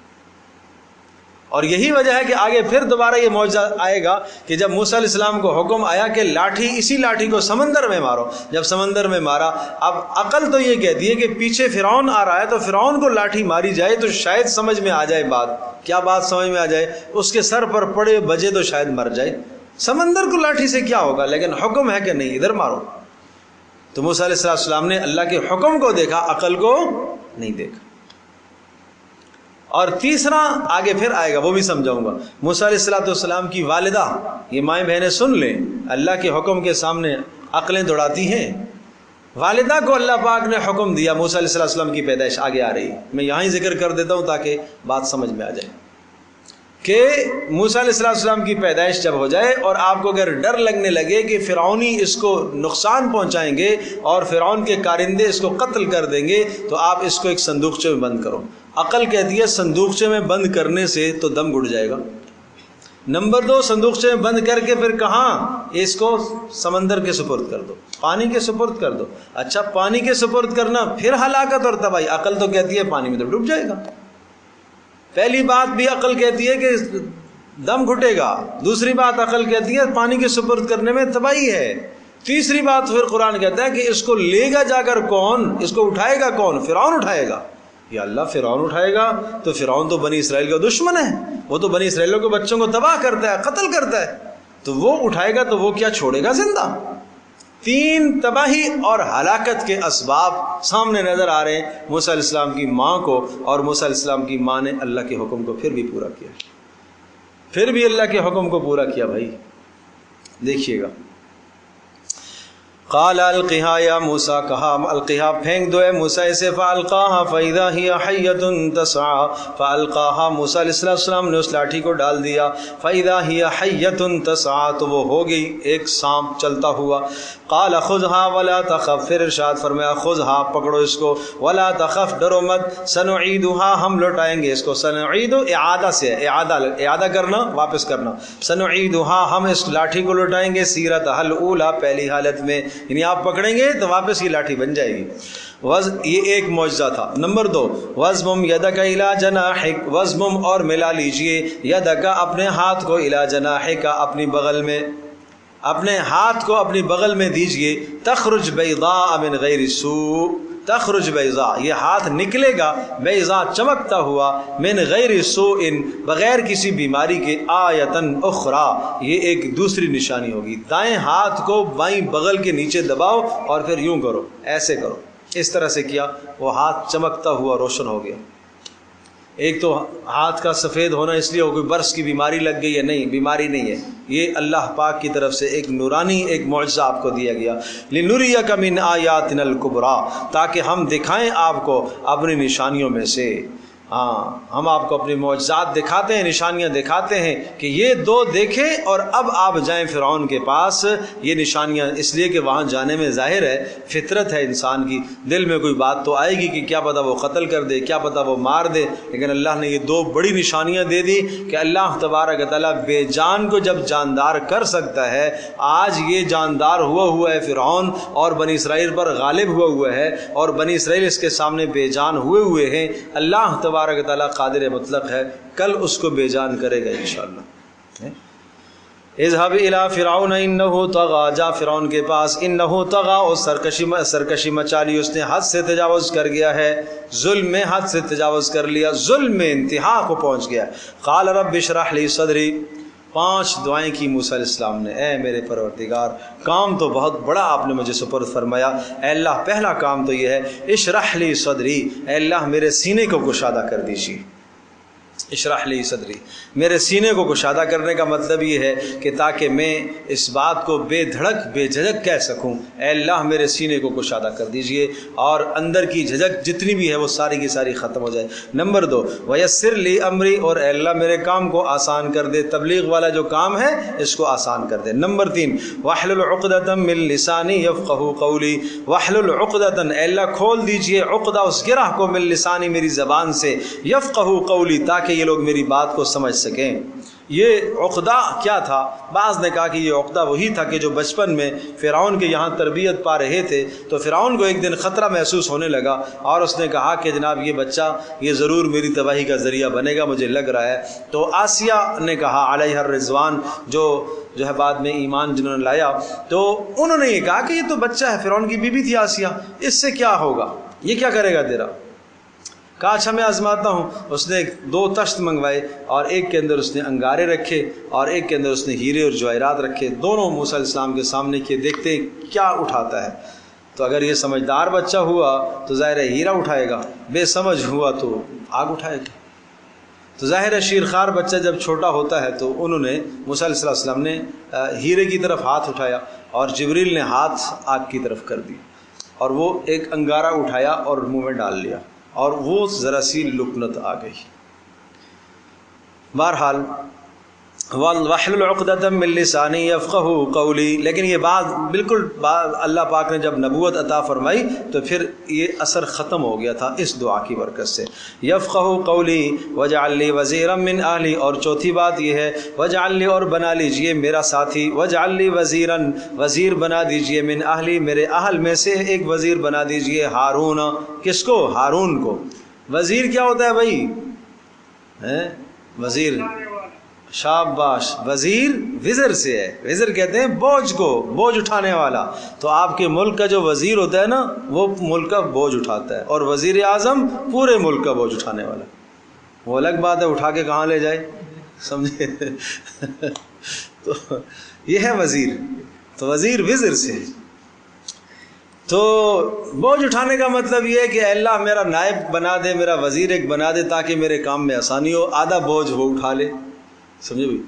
اور یہی وجہ ہے کہ آگے پھر دوبارہ یہ معجزہ آئے گا کہ جب موسیٰ علیہ السلام کو حکم آیا کہ لاٹھی، اسی لاٹھی کو سمندر میں مارو. جب سمندر میں مارا، اب عقل تو یہ کہتی ہے کہ پیچھے فرعون آ رہا ہے تو فرعون کو لاٹھی ماری جائے تو شاید سمجھ میں آ جائے بات. کیا بات سمجھ میں آ جائے؟ اس کے سر پر پڑے بجے تو شاید مر جائے. سمندر کو لاٹھی سے کیا ہوگا؟ لیکن حکم ہے کہ نہیں، ادھر مارو. تو موسیٰ علیہ السلام نے اللہ کے حکم کو دیکھا، عقل کو نہیں دیکھا. اور تیسرا آگے پھر آئے گا، وہ بھی سمجھاؤں گا. موسیٰ علیہ السلام کی والدہ، یہ مائیں بہنیں سن لیں، اللہ کے حکم کے سامنے عقلیں دوڑاتی ہیں. والدہ کو اللہ پاک نے حکم دیا، موسیٰ علیہ السلام کی پیدائش آگے آ رہی ہے، میں یہاں ہی ذکر کر دیتا ہوں تاکہ بات سمجھ میں آ جائے کہ موسیٰ علیہ السلام کی پیدائش جب ہو جائے اور آپ کو اگر ڈر لگنے لگے کہ فرعونی اس کو نقصان پہنچائیں گے اور فرعون کے کارندے اس کو قتل کر دیں گے، تو آپ اس کو ایک صندوقچے میں بند کرو. عقل کہتی ہے صندوقچے میں بند کرنے سے تو دم گھٹ جائے گا. نمبر 2، صندوقچے میں بند کر کے پھر کہاں اس کو سمندر کے سپرد کر دو، پانی کے سپرد کر دو. اچھا پانی کے سپرد کرنا پھر ہلاکت اور تباہی. عقل تو کہتی ہے پانی میں تو ڈوب جائے گا. پہلی بات بھی عقل کہتی ہے کہ دم گھٹے گا، دوسری بات عقل کہتی ہے پانی کے سپرد کرنے میں تباہی ہے، تیسری بات پھر قرآن کہتا ہے کہ اس کو لے گا جا کر کون، اس کو اٹھائے گا کون؟ فرعون اٹھائے گا. یا اللہ فرعون اٹھائے گا؟ تو فرعون تو بنی اسرائیل کا دشمن ہے، وہ تو بنی اسرائیلوں کے بچوں کو تباہ کرتا ہے، قتل کرتا ہے، تو وہ اٹھائے گا تو وہ کیا چھوڑے گا زندہ؟ 3 تباہی اور ہلاکت کے اسباب سامنے نظر آ رہے ہیں موسیٰ علیہ السلام کی ماں کو. اور موسیٰ علیہ السلام کی ماں نے اللہ کے حکم کو پھر بھی پورا کیا، پھر بھی اللہ کے حکم کو پورا کیا. بھائی دیکھیے گا، قال القها یا موسیٰ، کہا القها پھینک دو اے موسیٰ اسے، فالقاها فاذا هي حیۃ تسعى، فالقاها موسیٰ علیہ السلام نے اس لاٹھی کو ڈال دیا، فاذا هي حیۃ تسعى تو وہ ہو گئی ایک سانپ چلتا ہوا. قال خذها ولا تخف، پھر ارشاد فرمایا خذها پکڑو اس کو، ولا تخف ڈرو مت، سنعیدها ہم لوٹائیں گے اس کو. سنعید اعادہ سے، اعادہ کرنا، واپس کرنا. سنعیدها ہم اس لاٹھی کو لوٹائیں گے، سیرتها الاولی پہلی حالت میں، یعنی آپ پکڑیں گے تو واپس یہ لاٹھی بن جائے گی. یہ ایک معجزہ تھا. نمبر 2، وَضْمُمْ يَدَكَ إِلَىٰ جَنَاحِكَ، وَضْمُمْ اور ملا لیجئے، يَدَكَ اپنے ہاتھ کو، إِلَىٰ جَنَاحِكَ اپنی بغل میں، اپنے ہاتھ کو اپنی بغل میں دیجئے. تخرج بیضاء من غیر سوء، تخرج بیضاء یہ ہاتھ نکلے گا، بیضاء چمکتا ہوا، من غیر سوء بغیر کسی بیماری کے، آیتن اخرى یہ ایک دوسری نشانی ہوگی. دائیں ہاتھ کو بائیں بغل کے نیچے دباؤ اور پھر یوں کرو، ایسے کرو. اس طرح سے کیا، وہ ہاتھ چمکتا ہوا روشن ہو گیا. ایک تو ہاتھ کا سفید ہونا اس لیے ہو کوئی برس کی بیماری لگ گئی ہے، نہیں، بیماری نہیں ہے، یہ اللہ پاک کی طرف سے ایک نورانی ایک معجزہ آپ کو دیا گیا. لِنُرِيَكَ مِنْ آيَاتِنَا الْكُبْرَى تاکہ ہم دکھائیں آپ کو اپنی نشانیوں میں سے. ہاں ہم آپ کو اپنی معجزات دکھاتے ہیں، نشانیاں دکھاتے ہیں کہ یہ 2 دیکھیں اور اب آپ جائیں فرعون کے پاس. یہ نشانیاں اس لیے کہ وہاں جانے میں ظاہر ہے فطرت ہے انسان کی، دل میں کوئی بات تو آئے گی کہ کیا پتہ وہ قتل کر دے، کیا پتہ وہ مار دے. لیکن اللہ نے یہ 2 بڑی نشانیاں دے دی کہ اللہ تبارک تعالیٰ بے جان کو جب جاندار کر سکتا ہے. آج یہ جاندار ہوا ہے فرعون اور بنی اسرائیل پر غالب ہوا ہے اور بنی اسرائیل اس کے سامنے بے جان ہوئے ہیں. اللہ تبارک تعالیٰ قادر مطلق ہے، کل اس کو بے جان کرے گا انشاءاللہ. اذهب الى فرعون انه طغى، جا فرعون کے پاس، انه طغى، اور سرکشی مچا لی، اس نے حد سے تجاوز کر گیا ہے، ظلم میں حد سے تجاوز کر لیا، ظلم میں انتہا کو پہنچ گیا۔ قال رب اشرح لی صدری، 5 دعائیں کی موسیٰ علیہ السلام نے، اے میرے پروردگار کام تو بہت بڑا آپ نے مجھے سپرد فرمایا، اے اللہ پہلا کام تو یہ ہے اشرح لی صدری، اے اللہ میرے سینے کو کشادہ کر دیجیے۔ اشرح لی صدری، میرے سینے کو کشادہ کرنے کا مطلب یہ ہے کہ تاکہ میں اس بات کو بے دھڑک بے جھجک کہہ سکوں، اے اللہ میرے سینے کو کشادہ کر دیجئے اور اندر کی جھجک جتنی بھی ہے وہ ساری کی ساری ختم ہو جائے۔ نمبر 2 ویسر لی امری، اور اے اللہ میرے کام کو آسان کر دے، تبلیغ والا جو کام ہے اس کو آسان کر دے۔ نمبر 3 واحلل عقدۃ من لسانی یفقہوا قولی، واحلل عقدۃ، اے اللہ کھول دیجئے عقدہ، اس گرہ کو، من لسانی میری زبان سے، یفقہوا قولی تاکہ یہ لوگ میری بات کو سمجھ سکیں۔ یہ عقدہ کیا تھا؟ بعض نے کہا کہ یہ عقدہ وہی تھا کہ جو بچپن میں فرعون کے یہاں تربیت پا رہے تھے تو فرعون کو ایک دن خطرہ محسوس ہونے لگا اور اس نے کہا کہ جناب یہ بچہ یہ ضرور میری تباہی کا ذریعہ بنے گا، مجھے لگ رہا ہے۔ تو آسیہ نے کہا علیہ الرضوان، جو ہے بعد میں ایمان جنہوں نے لایا، تو انہوں نے یہ کہا کہ یہ تو بچہ ہے، فرعون کی بیوی تھی آسیہ، اس سے کیا ہوگا، یہ کیا کرے گا تیرا؟ کہا اچھا میں آزماتا ہوں۔ اس نے 2 تشت منگوائے اور ایک کے اندر اس نے انگارے رکھے اور ایک کے اندر اس نے ہیرے اور جواہرات رکھے، دونوں موسیٰ علیہ السلام کے سامنے کیے، دیکھتے ہیں کیا اٹھاتا ہے۔ تو اگر یہ سمجھدار بچہ ہوا تو ظاہر ہے ہیرا اٹھائے گا، بے سمجھ ہوا تو آگ اٹھائے گا۔ تو ظاہر ہے شیرخوار بچہ جب چھوٹا ہوتا ہے تو انہوں نے موسیٰ علیہ السلام نے ہیرے کی طرف ہاتھ اٹھایا اور جبریل نے ہاتھ آگ کی طرف کر دی اور وہ ایک انگارہ اٹھایا اور منہ میں ڈال لیا اور وہ ذرا سی لکنت آ گئی۔ بہرحال واحلل عقدۃ من لسانی یفقہوا قولی، لیکن یہ بات بالکل اللہ پاک نے جب نبوت عطا فرمائی تو پھر یہ اثر ختم ہو گیا تھا اس دعا کی برکت سے۔ یفقہوا قولی واجعل لی وزیرا من اہلی، اور چوتھی بات یہ ہے واجعل لی، اور بنا لیجئے میرا ساتھی، واجعل لی وزیرا، وزیر بنا دیجئے، من اہلی میرے اہل میں سے ایک وزیر بنا دیجئے، ہارون، کس کو؟ ہارون کو۔ وزیر کیا ہوتا ہے بھائی؟ وزیر، شاباش، وزیر وزر سے ہے، وزر کہتے ہیں بوجھ کو، بوجھ اٹھانے والا۔ تو آپ کے ملک کا جو وزیر ہوتا ہے نا وہ ملک کا بوجھ اٹھاتا ہے، اور وزیر اعظم پورے ملک کا بوجھ اٹھانے والا۔ وہ الگ بات ہے اٹھا کے کہاں لے جائے، سمجھے؟ تو یہ ہے وزیر، تو وزیر وزر سے۔ تو بوجھ اٹھانے کا مطلب یہ ہے کہ اللہ میرا نائب بنا دے، میرا وزیر ایک بنا دے تاکہ میرے کام میں آسانی ہو، آدھا بوجھ وہ اٹھا لے، سمجھے بھی۔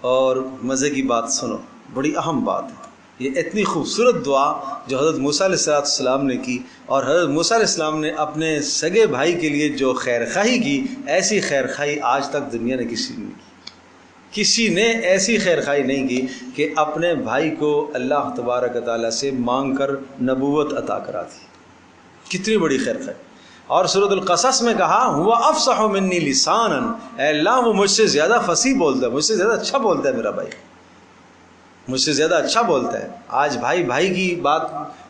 اور مزے کی بات سنو، بڑی اہم بات ہے، یہ اتنی خوبصورت دعا جو حضرت موسیٰ علیہ السلام نے کی، اور حضرت موسیٰ علیہ السلام نے اپنے سگے بھائی کے لیے جو خیرخواہی کی، ایسی خیرخواہی آج تک دنیا نے کسی نے نہیں کی۔ کسی نے ایسی خیرخواہی نہیں کی کہ اپنے بھائی کو اللہ تبارک و تعالیٰ سے مانگ کر نبوت عطا کرا دی۔ کتنی بڑی خیرخواہی۔ اور سورۃ القصص میں کہا ہوا افصح منی لسانا، اے اللہ وہ مجھ سے زیادہ فصیح بولتا ہے، مجھ سے زیادہ اچھا بولتا ہے، میرا بھائی مجھ سے زیادہ اچھا بولتا ہے۔ آج بھائی بھائی کی بات،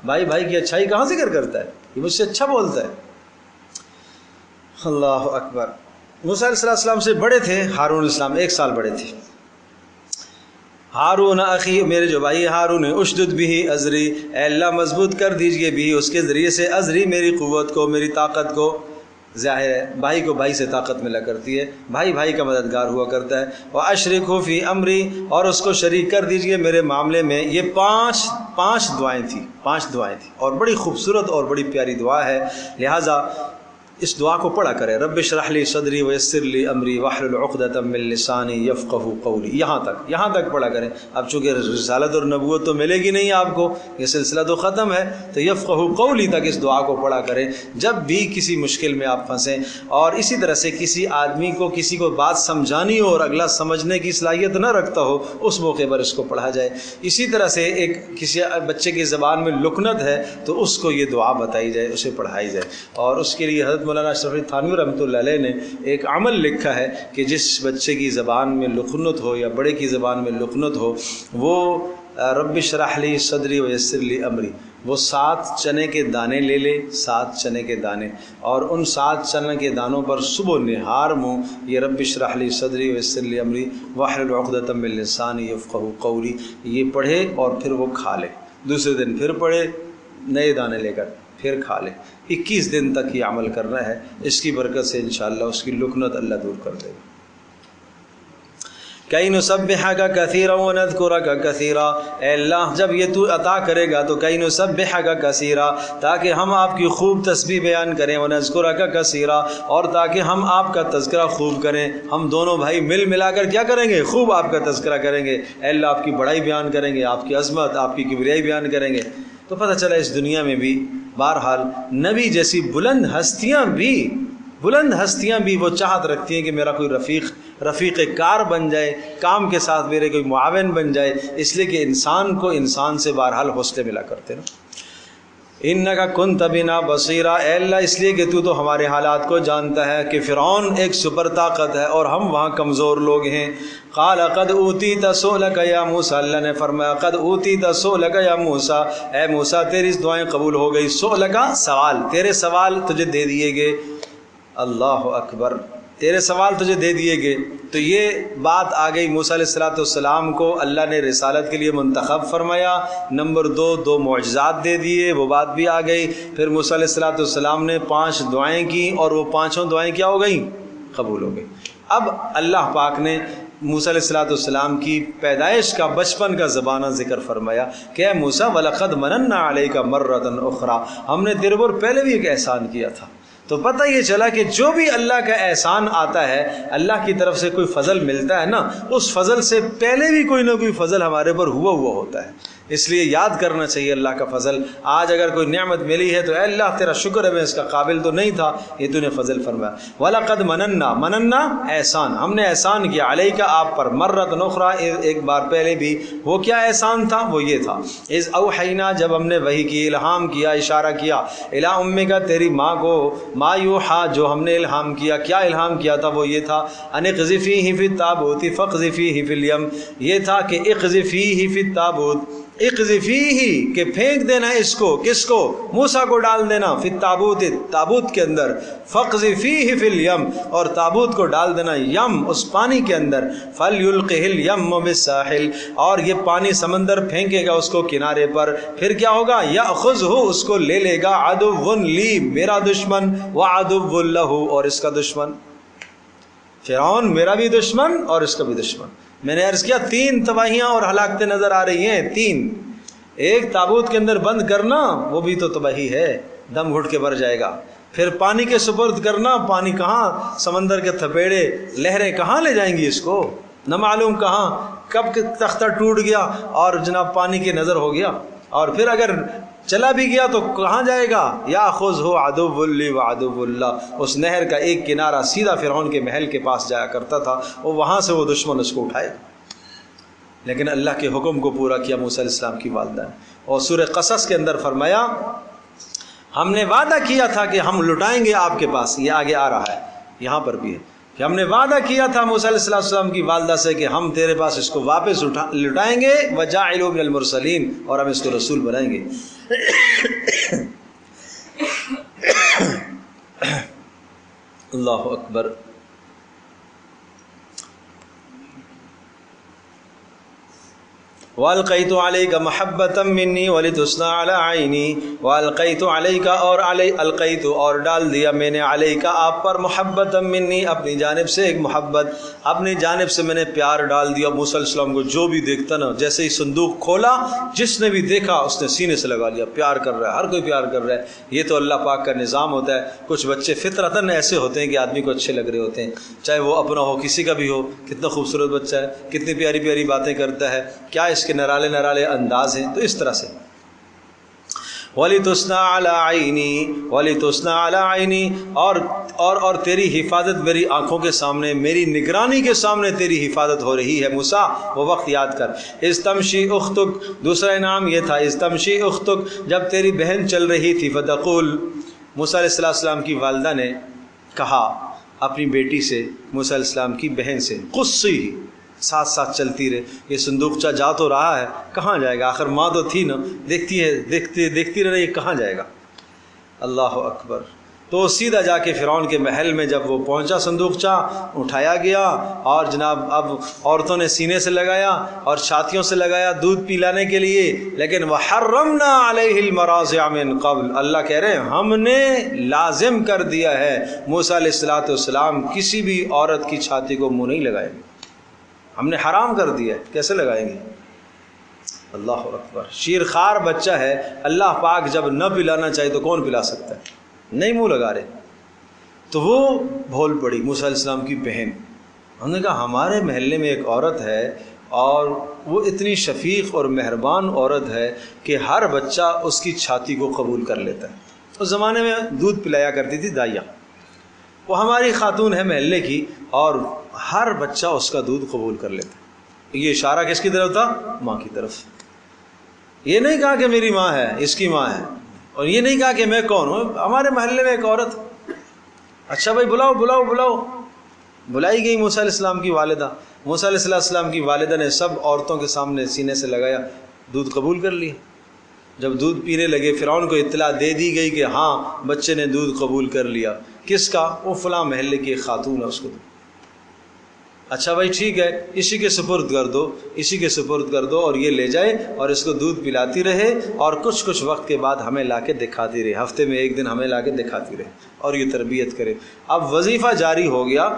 بھائی بھائی کی اچھائی کہاں ذکر کرتا ہے؟ یہ مجھ سے اچھا بولتا ہے۔ اللہ اکبر۔ موسیٰ علیہ السلام سے بڑے تھے ہارون علیہ السلام، 1 سال بڑے تھے۔ ہارون اخی، میرے جو بھائی ہارون ہے، اشدد بھی ازری، اے اللہ مضبوط کر دیجئے بھی اس کے ذریعے سے، ازری میری قوت کو، میری طاقت کو۔ ظاہر ہے بھائی کو بھائی سے طاقت ملا کرتی ہے، بھائی بھائی کا مددگار ہوا کرتا ہے۔ واشرکہ فی امری، اور اس کو شریک کر دیجئے میرے معاملے میں۔ یہ 5 دعائیں تھیں، 5 دعائیں تھیں، اور بڑی خوبصورت اور بڑی پیاری دعا ہے، لہٰذا اس دعا کو پڑھا کریں۔ رب اشرح لی صدری ویسر لی امری واحلل عقدۃ من لسانی یفقہوا قولی، یہاں تک پڑھا کریں۔ اب چونکہ رسالت اور نبوت تو ملے گی نہیں آپ کو، یہ سلسلہ تو ختم ہے، تو یفقہوا قولی تک اس دعا کو پڑھا کریں جب بھی کسی مشکل میں آپ پھنسیں۔ اور اسی طرح سے کسی آدمی کو کسی کو بات سمجھانی ہو اور اگلا سمجھنے کی صلاحیت نہ رکھتا ہو، اس موقع پر اس کو پڑھا جائے۔ اسی طرح سے ایک کسی بچے کی زبان میں لکنت ہے تو اس کو یہ دعا بتائی جائے، اسے پڑھائی جائے۔ اور اس کے لیے حضرت مولانا تھانوی رحمۃ اللہ علیہ نے ایک عمل لکھا ہے کہ جس بچے کی زبان میں لکنت ہو یا بڑے کی زبان میں لکنت ہو، وہ رب اشرح لی صدری ویسر لی امری، وہ 7 چنے کے دانے لے لے، 7 چنے کے دانے، اور ان 7 چنے کے دانوں پر صبح و نہار منہ یہ رب اشرح لی صدری ویسر لی امری واحلل عقدۃ من لسانی یفقہوا قولی یہ پڑھے اور پھر وہ کھا لے، دوسرے دن پھر پڑھے نئے دانے لے کر پھر کھا لے، 21 دن تک یہ عمل کرنا ہے، اس کی برکت سے انشاءاللہ اس کی لکنت اللہ دور کر دے گا۔ کئی نسبحک کثیرا ونذکرک کثیرا، اے اللہ جب یہ تو عطا کرے گا تو کئی نسبحک کثیرا، تاکہ ہم آپ کی خوب تسبیح بیان کریں، ونذکرک کثیرا، اور تاکہ ہم آپ کا تذکرہ خوب کریں، ہم دونوں بھائی ملا کر کیا کریں گے؟ خوب آپ کا تذکرہ کریں گے، اے اللہ آپ کی بڑائی بیان کریں گے، آپ کی عظمت، آپ کی کبریائی بیان کریں گے۔ تو پتہ چلا اس دنیا میں بھی بہرحال نبی جیسی بلند ہستیاں بھی وہ چاہت رکھتی ہیں کہ میرا کوئی رفیق کار بن جائے، کام کے ساتھ میرے کوئی معاون بن جائے، اس لیے کہ انسان کو انسان سے بہرحال حوصلے ملا کرتے نا۔ انکا کنت بنا بصیرا، اے اللہ اس لیے کہ تو ہمارے حالات کو جانتا ہے کہ فرعون ایک سپر طاقت ہے اور ہم وہاں کمزور لوگ ہیں۔ قال قد اوتیت سؤلک یا موسیٰ، اللہ نے فرمایا قد اوتیت سؤلک یا موسیٰ، اے موسیٰ تیری دعائیں قبول ہو گئی، سؤلک سوال، تیرے سوال تجھے دے دیے گئے، اللہ اکبر، تیرے سوال تجھے دے دیے گئے۔ تو یہ بات آ گئی، موسیٰ علیہ السلام کو اللہ نے رسالت کے لیے منتخب فرمایا، نمبر 2 معجزات دے دیے، وہ بات بھی آ گئی۔ پھر موسیٰ علیہ السلام نے 5 دعائیں کی اور وہ 5 دعائیں کیا ہو گئیں؟ قبول ہو گئی۔ اب اللہ پاک نے موسیٰ علیہ السلام کی پیدائش کا، بچپن کا زبانہ ذکر فرمایا کہ اے موسیٰ وَلَقَدْ مَنَنَّا عَلَيْكَ مَرَّةً أُخْرَى، ہم نے تیرے پر پہلے بھی ایک احسان کیا تھا۔ تو پتہ یہ چلا کہ جو بھی اللہ کا احسان آتا ہے، اللہ کی طرف سے کوئی فضل ملتا ہے نا، اس فضل سے پہلے بھی کوئی نہ کوئی فضل ہمارے پر ہوا ہوتا ہے، اس لیے یاد کرنا چاہیے اللہ کا فضل۔ آج اگر کوئی نعمت ملی ہے تو اے اللہ تیرا شکر ہے، میں اس کا قابل تو نہیں تھا، یہ تو نے فضل فرمایا۔ وَلَقَدْ مَنَنَّا احسان، ہم نے احسان کیا، علیکا آپ پر، مرۃ اخری ایک بار پہلے بھی۔ وہ کیا احسان تھا؟ وہ یہ تھا اذ اوحینا، جب ہم نے وحی کی، الہام کیا، اشارہ کیا، الی امک تیری ماں کو، ما یوحا جو ہم نے الہام کیا، کیا الہام کیا تھا؟ وہ یہ تھا ان اقذفیہ فی التابوت فاقذفیہ فی الیم، یہ تھا کہ اقذفیہ فی التابوت، اقذفیہ کہ پھینک دینا اس کو، کس کو؟ موسیٰ کو ڈال دینا، فی التابوت تابوت کے اندر، فاقذفیہ فی الیم اور تابوت کو ڈال دینا یم اس پانی کے اندر، فلیلقہ الیم بالساحل اور یہ پانی سمندر پھینکے گا اس کو کنارے پر، پھر کیا ہوگا؟ یاخذہ اس کو لے لے گا، عدو لی میرا دشمن، وعدو لہ اور اس کا دشمن، فرعون میرا بھی دشمن اور اس کا بھی دشمن۔ میں نے عرض کیا 3 تباہیاں اور ہلاکتیں نظر آ رہی ہیں، 3۔ ایک تابوت کے اندر بند کرنا، وہ بھی تو تباہی ہے، دم گھٹ کے مر جائے گا۔ پھر پانی کے سپرد کرنا، پانی کہاں، سمندر کے تھپیڑے لہریں کہاں لے جائیں گی اس کو، نہ معلوم کہاں کب تختہ ٹوٹ گیا اور جناب پانی کی نظر ہو گیا، اور پھر اگر چلا بھی گیا تو کہاں جائے گا؟ یاخذہ عدو لی وعدو اللہ، اس نہر کا ایک کنارہ سیدھا فرعون کے محل کے پاس جایا کرتا تھا، اور وہاں سے وہ دشمن اس کو اٹھائے گا۔ لیکن اللہ کے حکم کو پورا کیا موسیٰ علیہ السلام کی والدہ نے، اور سورہ قصص کے اندر فرمایا ہم نے وعدہ کیا تھا کہ ہم لٹائیں گے آپ کے پاس، یہ آگے آ رہا ہے، یہاں پر بھی ہے کہ ہم نے وعدہ کیا تھا موسیٰ علیہ السلام کی والدہ سے کہ ہم تیرے پاس اس کو واپس لٹائیں گے، وجاعلوا من المرسلین اور ہم اس کو رسول بنائیں گے۔ اللہ اکبر۔ وَأَلْقَيْتُ عَلَيْكَ مَحَبَّةً مِّنِّي وَلِتُصْنَعَ عَلَىٰ عَيْنِي وَأَلْقَيْتُ عَلَيْكَ اور القیتُ اور ڈال دیا میں نے علیک آپ پر محبۃ منی اپنی جانب سے ایک محبت، اپنی جانب سے میں نے پیار ڈال دیا۔ موسیٰ علیہ السلام کو جو بھی دیکھتا نا، جیسے ہی صندوق کھولا جس نے بھی دیکھا اس نے سینے سے لگا لیا، پیار کر رہا ہے، ہر کوئی پیار کر رہا ہے۔ یہ تو اللہ پاک کا نظام ہوتا ہے۔ کچھ بچے فطرتاً ایسے ہوتے ہیں کہ آدمی کو اچھے لگ رہے ہوتے ہیں، چاہے وہ اپنا ہو کسی کا بھی ہو، کتنا خوبصورت بچہ ہے، کتنی پیاری پیاری باتیں کرتا ہے، کیا اس کے نرالے نرالے انداز ہیں، تو اس طرح سے وَلِتُصْنَعَ عَلَىٰ عَيْنِي وَلِتُصْنَعَ عَلَىٰ عَيْنِي اور تیری حفاظت میری آنکھوں کے سامنے، میری نگرانی کے سامنے تیری حفاظت ہو رہی ہے۔ موسیٰ وہ وقت یاد کر، اِذْ تَمْشِي أُخْتُكَ، دوسرا انعام یہ تھا اِذْ تَمْشِي أُخْتُكَ، جب تیری بہن چل رہی تھی، فَتَقُولُ موسیٰ علیہ السلام کی والدہ نے کہا اپنی بیٹی سے، موسیٰ علیہ السلام کی بہن سے، قُصِّي ساتھ ساتھ چلتی رہے. یہ صندوقچہ جا تو رہا ہے، کہاں جائے گا؟ آخر ماں تو تھی نا، دیکھتی ہے، دیکھتی رہ رہی ہے، کہاں جائے گا؟ اللہ اکبر. تو سیدھا جا کے فرعون کے محل میں جب وہ پہنچا، صندوقچہ اٹھایا گیا اور جناب اب عورتوں نے سینے سے لگایا اور چھاتیوں سے لگایا دودھ پلانے کے لیے. لیکن وَحَرَّمْنَا عَلَيْهِ الْمَرَاضِعَ مِنْ قَبْلُ، اللہ کہہ رہے ہیں ہم نے لازم کر دیا ہے موسیٰ علیہ السلام کسی بھی عورت کی چھاتی کو منہ نہیں لگائیں گے، ہم نے حرام کر دیا ہے. کیسے لگائیں گے؟ اللہ اکبر. شیرخوار بچہ ہے، اللہ پاک جب نہ پلانا چاہیے تو کون پلا سکتا ہے؟ نہیں منہ لگا رہے. تو وہ بھول پڑی موسیٰ علیہ السلام کی بہن. ہم نے کہا ہمارے محلے میں ایک عورت ہے اور وہ اتنی شفیق اور مہربان عورت ہے کہ ہر بچہ اس کی چھاتی کو قبول کر لیتا ہے. اس زمانے میں دودھ پلایا کرتی تھی دائیا، وہ ہماری خاتون ہے محلے کی اور ہر بچہ اس کا دودھ قبول کر لیتا ہے. یہ اشارہ کس کی طرف تھا؟ ماں کی طرف. یہ نہیں کہا کہ میری ماں ہے، اس کی ماں ہے، اور یہ نہیں کہا کہ میں کون ہوں. ہمارے محلے میں ایک عورت. اچھا بھائی بلاؤ بلاؤ بلاؤ. بلائی گئی موسیٰ علیہ السلام کی والدہ. موسیٰ علیہ السلام کی والدہ نے سب عورتوں کے سامنے سینے سے لگایا، دودھ قبول کر لیا. جب دودھ پینے لگے فرعون کو اطلاع دے دی گئی کہ ہاں بچے نے دودھ قبول کر لیا. کس کا؟ وہ فلاں محلے کی ایک خاتون ہے، اس کو. اچھا بھائی ٹھیک ہے، اسی کے سپرد کر دو، اسی کے سپرد کر دو اور یہ لے جائے اور اس کو دودھ پلاتی رہے اور کچھ وقت کے بعد ہمیں لا کے دکھاتی رہے، ہفتے میں ایک دن ہمیں لا کے دکھاتی رہے اور یہ تربیت کرے. اب وظیفہ جاری ہو گیا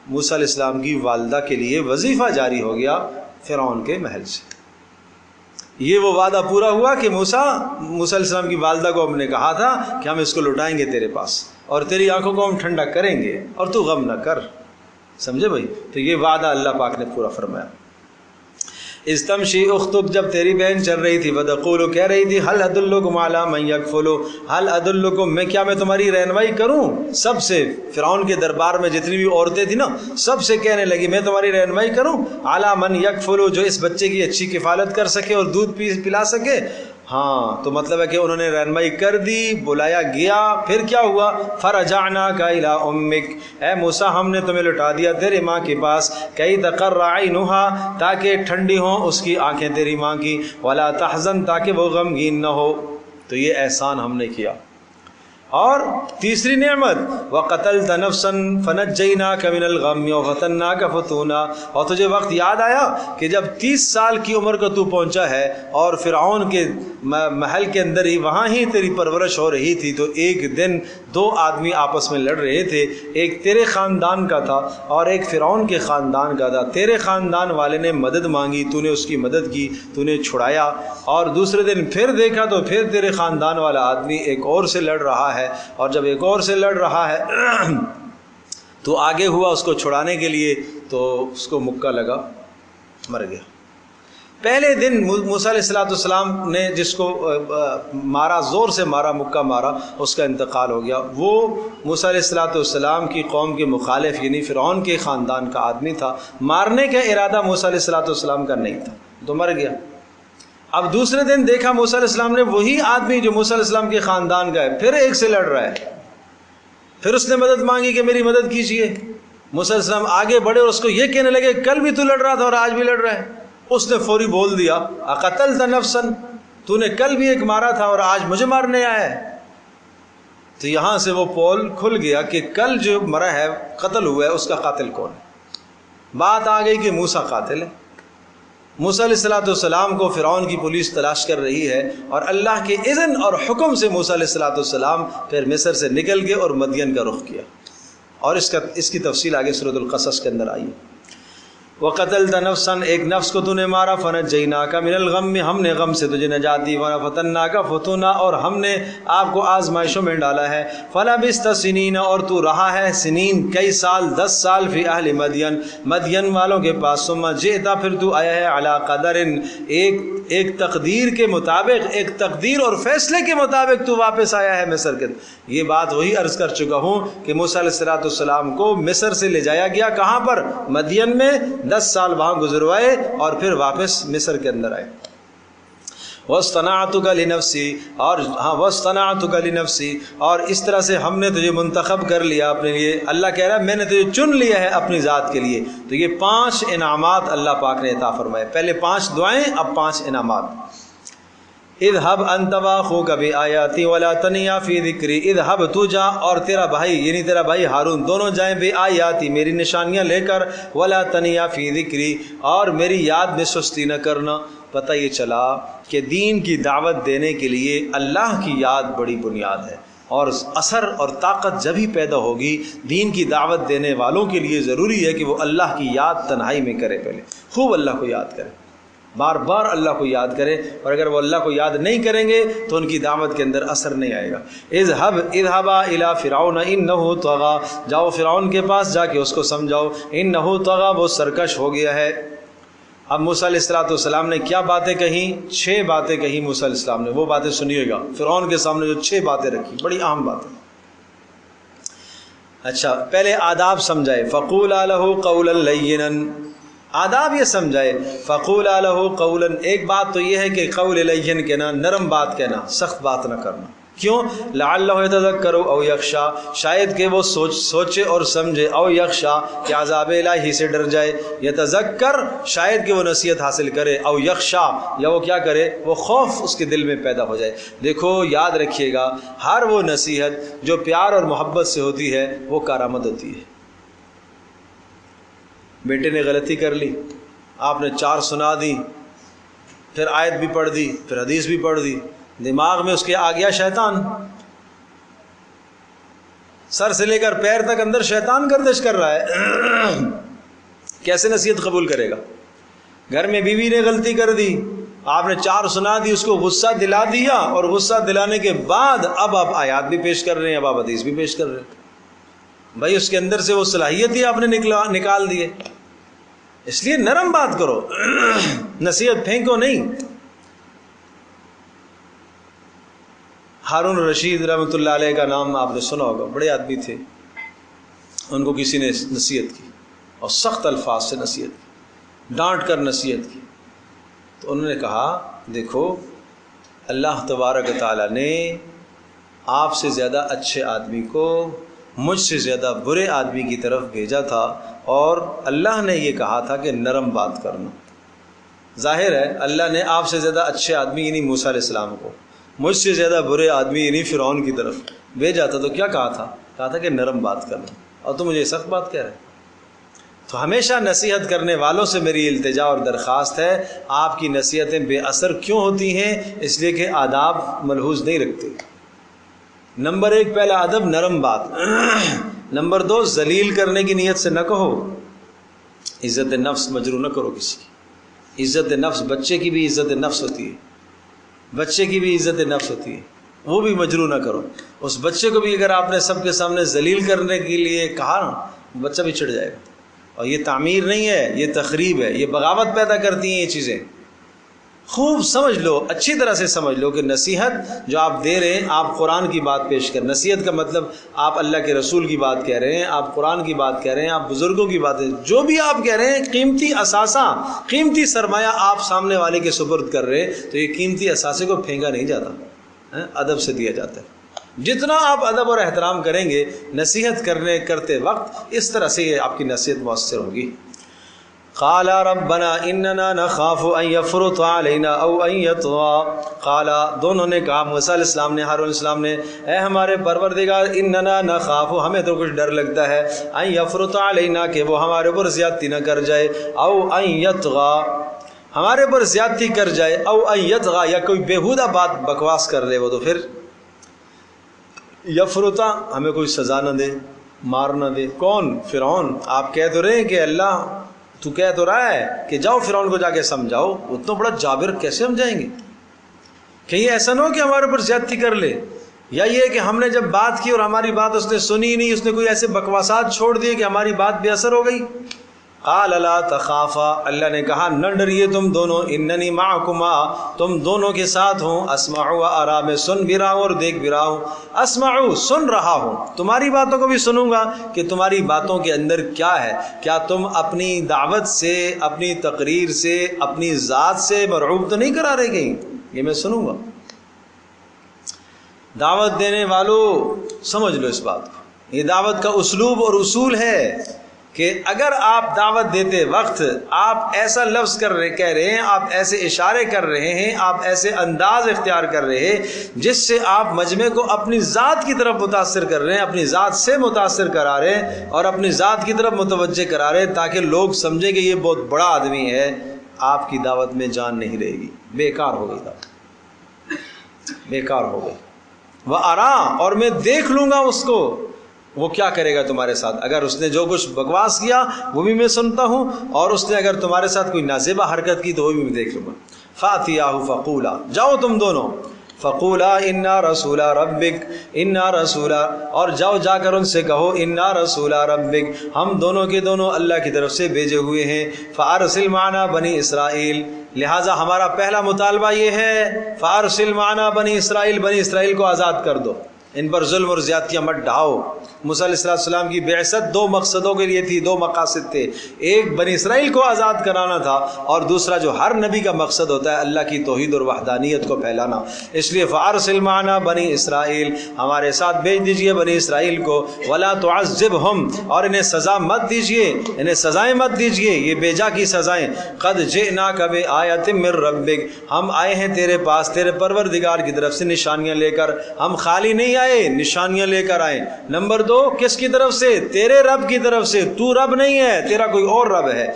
موسیٰ علیہ السلام کی والدہ کے لیے، وظیفہ جاری ہو گیا فرعون کے محل سے. یہ وہ وعدہ پورا ہوا کہ موسیٰ علیہ السلام کی والدہ کو ہم نے کہا تھا کہ ہم اس کو لٹائیں گے تیرے پاس اور تیری آنکھوں کو ہم ٹھنڈا کریں گے اور تو غم نہ کر. سمجھے بھائی؟ تو یہ وعدہ اللہ پاک نے پورا فرمایا. استمشی اختک، جب تیری بہن چل رہی تھی، ودقولو کہہ رہی تھی، حل ادلکم علی من یکفلو، حل ادلکم میں کیا میں تمہاری رہنمائی کروں؟ سب سے فرعون کے دربار میں جتنی بھی عورتیں تھیں نا سب سے کہنے لگی میں تمہاری رہنمائی کروں علی من یکفلو، جو اس بچے کی اچھی کفالت کر سکے اور دودھ پلا سکے. ہاں تو مطلب ہے کہ انہوں نے رہنمائی کر دی، بلایا گیا. پھر کیا ہوا؟ فرجعناک الی امک، اے موسیٰ ہم نے تمہیں لٹا دیا تیرے ماں کے پاس، کئی تقر عینھا، تاکہ ٹھنڈی ہوں اس کی آنکھیں تیری ماں کی، ولا تحزن، تاکہ وہ غمگین نہ ہو. تو یہ احسان ہم نے کیا. اور تیسری نعمت وقتلت نفسا فنجیناک من الغم وفتناک فتونا، اور تجھے وقت یاد آیا کہ جب 30 سال کی عمر کو تو پہنچا ہے اور فرعون کے محل کے اندر ہی وہاں ہی تیری پرورش ہو رہی تھی، تو ایک دن 2 آدمی آپس میں لڑ رہے تھے، ایک تیرے خاندان کا تھا اور ایک فرعون کے خاندان کا تھا. تیرے خاندان والے نے مدد مانگی، تو نے اس کی مدد کی، تو نے چھڑایا. اور دوسرے دن پھر دیکھا تو پھر تیرے خاندان والا آدمی ایک اور سے لڑ رہا ہے، اور جب ایک اور سے لڑ رہا ہے تو آگے ہوا اس کو چھڑانے کے لیے، تو اس کو مکہ لگا، مر گیا. پہلے دن موسیٰ علیہ السلام نے جس کو مارا، زور سے مارا، مکہ مارا، اس کا انتقال ہو گیا. وہ موسیٰ علیہ السلام کی قوم کے مخالف یعنی فرعون کے خاندان کا آدمی تھا. مارنے کا ارادہ موسیٰ علیہ السلام کا نہیں تھا، تو مر گیا. اب دوسرے دن دیکھا موسیٰ علیہ السلام نے وہی آدمی جو موسیٰ علیہ السلام کے خاندان کا ہے پھر ایک سے لڑ رہا ہے. پھر اس نے مدد مانگی کہ میری مدد کیجیے. موسیٰ علیہ السلام آگے بڑھے اور اس کو یہ کہنے لگے کل بھی تو لڑ رہا تھا اور آج بھی لڑ رہا ہے. اس نے فوری بول دیا اقتلت نفسا، تو نے کل بھی ایک مارا تھا اور آج مجھے مارنے آیا ہے. تو یہاں سے وہ پول کھل گیا کہ کل جو مرا ہے، قتل ہوا ہے، اس کا قاتل کون ہے. بات آ گئی کہ موسیٰ قاتل ہے. موسیٰ علیہ السلام کو فرعون کی پولیس تلاش کر رہی ہے اور اللہ کے اذن اور حکم سے موسیٰ علیہ السلام پھر مصر سے نکل گئے اور مدین کا رخ کیا. اور اس کی تفصیل آگے سورۃ القصص کے اندر آئی. وقتلت نفسا، ایک نفس کو تو نے مارا، فنجیناک من الغم، ہم نے غم سے تجھے نجات دی، وفتناک فتونا، اور ہم نے آپ کو آزمائشوں میں ڈالا ہے. فلبثت سنین، اور تو رہا ہے سنین کئی سال، 10 سال، فی اہل مدین، مدین والوں کے پاس. ثم جئت، پھر تو آیا ہے، علی قدر، ایک تقدیر کے مطابق، ایک تقدیر اور فیصلے کے مطابق تو واپس آیا ہے مصر کے. یہ بات وہی عرض کر چکا ہوں کہ موسیٰ علیہ السلام کو مصر سے لے جایا گیا، کہاں پر؟ مدین میں. 10 سال وہاں گزروائے اور پھر واپس مصر کے اندر آئے. وَاصْطَنَعْتُكَ لِنَفْسِي، اور ہاں وَاصْطَنَعْتُكَ لِنَفْسِي، اور اس طرح سے ہم نے تجھے منتخب کر لیا اپنے لیے. اللہ کہہ رہا ہے میں نے تجھے چن لیا ہے اپنی ذات کے لیے. تو یہ 5 انعامات اللہ پاک نے عطا فرمائے. پہلے 5 دعائیں، اب 5 انعامات. اذهب انت واخوك بآیاتی ولا تنیا فی ذکری. اذهب تو جا اور تیرا بھائی یعنی تیرا بھائی ہارون دونوں جائیں بآیاتی میری نشانیاں لے کر، ولا تنیا فی ذکری اور میری یاد میں سستی نہ کرنا. پتہ یہ چلا کہ دین کی دعوت دینے کے لیے اللہ کی یاد بڑی بنیاد ہے، اور اثر اور طاقت جب ہی پیدا ہوگی دین کی دعوت دینے والوں کے لیے ضروری ہے کہ وہ اللہ کی یاد تنہائی میں کرے، پہلے خوب اللہ کو یاد کرے، بار بار اللہ کو یاد کرے. اور اگر وہ اللہ کو یاد نہیں کریں گے تو ان کی دعوت کے اندر اثر نہیں آئے گا. اذهبا الی فرعون انہ طغی، جاؤ فرعون کے پاس جا کے اس کو سمجھاؤ، انہ طغی وہ سرکش ہو گیا ہے. اب موسیٰ علیہ السلام نے کیا باتیں کہیں؟ 6 باتیں کہیں موسیٰ علیہ السلام نے. وہ باتیں سنیے گا. فرعون کے سامنے جو 6 باتیں رکھی، بڑی اہم باتیں. اچھا پہلے آداب سمجھائے. فقولا لہ قولا لینا، آداب یہ سمجھائے. فقولا لہ قولا، ایک بات تو یہ ہے کہ قول لین کہنا، نرم بات کہنا، سخت بات نہ کرنا. کیوں؟ لعلہ یتذکر او یخشا، شاید کہ وہ سوچے اور سمجھے، او یخشا کہ عذاب الہی سے ڈر جائے، یتذکر شاید کہ وہ نصیحت حاصل کرے، او یخشا یا وہ کیا کرے، وہ خوف اس کے دل میں پیدا ہو جائے. دیکھو یاد رکھیے گا، ہر وہ نصیحت جو پیار اور محبت سے ہوتی ہے وہ کارآمد ہوتی ہے. بیٹے نے غلطی کر لی، آپ نے 4 سنا دی، پھر آیت بھی پڑھ دی، پھر حدیث بھی پڑھ دی، دماغ میں اس کے آ گیا شیطان، سر سے لے کر پیر تک اندر شیطان گردش کر رہا ہے. کیسے نصیحت قبول کرے گا؟ گھر میں بیوی نے غلطی کر دی، آپ نے 4 سنا دی، اس کو غصہ دلا دیا، اور غصہ دلانے کے بعد اب آپ آیات بھی پیش کر رہے ہیں، اب آپ حدیث بھی پیش کر رہے ہیں. بھائی اس کے اندر سے وہ صلاحیت ہی آپ نے نکال دی ہے. اس لیے نرم بات کرو، نصیحت پھینکو نہیں. ہارون رشید رحمۃ اللہ علیہ کا نام آپ نے سنا ہوگا، بڑے آدمی تھے. ان کو کسی نے نصیحت کی اور سخت الفاظ سے نصیحت کی، ڈانٹ کر نصیحت کی. تو انہوں نے کہا دیکھو اللہ تبارک تعالیٰ نے آپ سے زیادہ اچھے آدمی کو مجھ سے زیادہ برے آدمی کی طرف بھیجا تھا، اور اللہ نے یہ کہا تھا کہ نرم بات کرنا. ظاہر ہے اللہ نے آپ سے زیادہ اچھے آدمی یعنی موسیٰ علیہ السلام کو مجھ سے زیادہ برے آدمی یعنی فرعون کی طرف بھیجا تھا. تو کیا کہا تھا؟ کہا تھا کہ نرم بات کرنا، اور تم مجھے سخت بات کہہ رہے. تو ہمیشہ نصیحت کرنے والوں سے میری التجا اور درخواست ہے، آپ کی نصیحتیں بے اثر کیوں ہوتی ہیں؟ اس لیے کہ آداب ملحوظ نہیں رکھتے. نمبر 1 پہلا ادب نرم بات. نمبر 2 ذلیل کرنے کی نیت سے نہ کہو، عزت نفس مجروح نہ کرو کسی کی. عزت نفس، بچے کی بھی عزت نفس ہوتی ہے، بچے کی بھی عزت نفس ہوتی ہے، وہ بھی مجروح نہ کرو. اس بچے کو بھی اگر آپ نے سب کے سامنے ذلیل کرنے کے لیے کہا نا، بچہ بھی چڑھ جائے گا. اور یہ تعمیر نہیں ہے، یہ تخریب ہے، یہ بغاوت پیدا کرتی ہیں یہ چیزیں. خوب سمجھ لو، اچھی طرح سے سمجھ لو کہ نصیحت جو آپ دے رہے ہیں، آپ قرآن کی بات پیش کر. نصیحت کا مطلب آپ اللہ کے رسول کی بات کہہ رہے ہیں، آپ قرآن کی بات کہہ رہے ہیں، آپ بزرگوں کی باتیں، جو بھی آپ کہہ رہے ہیں قیمتی اثاثہ، قیمتی سرمایہ آپ سامنے والے کے سپرد کر رہے ہیں. تو یہ قیمتی اثاثے کو پھینکا نہیں جاتا، ادب سے دیا جاتا ہے. جتنا آپ ادب اور احترام کریں گے نصیحت کرتے وقت، اس طرح سے یہ آپ کی نصیحت مؤثر ہوگی. قال ربنا اننا نخاف ان يفرط علينا او ان يطغى. قال دونوں نے کہا، موسیٰ علیہ السلام نے، ہارون علیہ السلام نے، اے ہمارے پروردگار، اننا نخاف ہمیں تو کچھ ڈر لگتا ہے، ان يفرط علينا کہ وہ ہمارے اوپر زیادتی نہ کر جائے، او ان يطغى ہمارے اوپر زیادتی کر جائے، او ان يطغى یا کوئی بیہودہ بات بکواس کر لے وہ، تو پھر یفرطا ہمیں کوئی سزا نہ دے، مار نہ دے. کون؟ فرعون. آپ کہہ تو رہے ہیں کہ اللہ تو کہہ تو رہا ہے کہ جاؤ فرعون کو جا کے سمجھاؤ. اتنا بڑا جابر کیسے ہم جائیں گے؟ کہیں ایسا نہ ہو کہ ہمارے اوپر زیادتی کر لے، یا یہ کہ ہم نے جب بات کی اور ہماری بات اس نے سنی نہیں، اس نے کوئی ایسے بکواسات چھوڑ دیے کہ ہماری بات بے اثر ہو گئی. قال لا تخافا اللہ نے کہا نہ ڈریے تم دونوں، اننی معکما تم دونوں کے ساتھ ہوں، اسمع و ارا میں سن بھی رہا ہوں اور دیکھ بھی رہا ہوں. اسمع سن رہا ہوں، تمہاری باتوں کو بھی سنوں گا کہ تمہاری باتوں کے اندر کیا ہے. کیا تم اپنی دعوت سے، اپنی تقریر سے، اپنی ذات سے مرعوب تو نہیں کرا رہے کہیں؟ یہ میں سنوں گا. دعوت دینے والوں سمجھ لو اس بات کو، یہ دعوت کا اسلوب اور اصول ہے کہ اگر آپ دعوت دیتے وقت آپ ایسا لفظ کہہ رہے ہیں، آپ ایسے اشارے کر رہے ہیں، آپ ایسے انداز اختیار کر رہے ہیں جس سے آپ مجمع کو اپنی ذات کی طرف متاثر کر رہے ہیں، اپنی ذات سے متاثر کرا رہے ہیں اور اپنی ذات کی طرف متوجہ کرا رہے ہیں تاکہ لوگ سمجھیں کہ یہ بہت بڑا آدمی ہے، آپ کی دعوت میں جان نہیں رہے گی، بیکار ہو گئی دعوت، بیکار ہو گئی. وہ اور میں دیکھ لوں گا اس کو وہ کیا کرے گا تمہارے ساتھ. اگر اس نے جو کچھ بکواس کیا وہ بھی میں سنتا ہوں، اور اس نے اگر تمہارے ساتھ کوئی نازیبہ حرکت کی تو وہ بھی میں دیکھ لوں گا. فاتیاہ فقولا، جاؤ تم دونوں، فقولا انا رسولا ربک، انا رسولا، اور جاؤ جا کر ان سے کہو انا رسولا ربک، ہم دونوں کے دونوں اللہ کی طرف سے بھیجے ہوئے ہیں. فارسل معنا بنی اسرائیل، لہٰذا ہمارا پہلا مطالبہ یہ ہے فارسل معنا بنی اسرائیل، بنی اسرائیل کو آزاد کر دو، ان پر ظلم اور زیادتیاں مت ڈھاؤ. موسیٰ علیہ السلام کی بعثت دو مقصدوں کے لیے تھی، دو مقاصد تھے، ایک بنی اسرائیل کو آزاد کرانا تھا اور دوسرا جو ہر نبی کا مقصد ہوتا ہے اللہ کی توحید اور وحدانیت کو پھیلانا. اس لیے فارسل معنا بنی اسرائیل، ہمارے ساتھ بھیج دیجئے بنی اسرائیل کو، ولا تعذبہم، اور انہیں سزا مت دیجئے، انہیں سزائیں مت دیجئے، یہ بیجا کی سزائیں. قد جئناک بآیۃ من ربک، ہم آئے ہیں تیرے پاس تیرے پروردگار کی طرف سے نشانیاں لے کر، ہم خالی نہیں آئے، نشانیاں لے کر آئے. نمبر 2 کس کی طرف سے؟ تیرے رب کی طرف سے، تو رب نہیں ہے، تیرا کوئی اور رب ہے.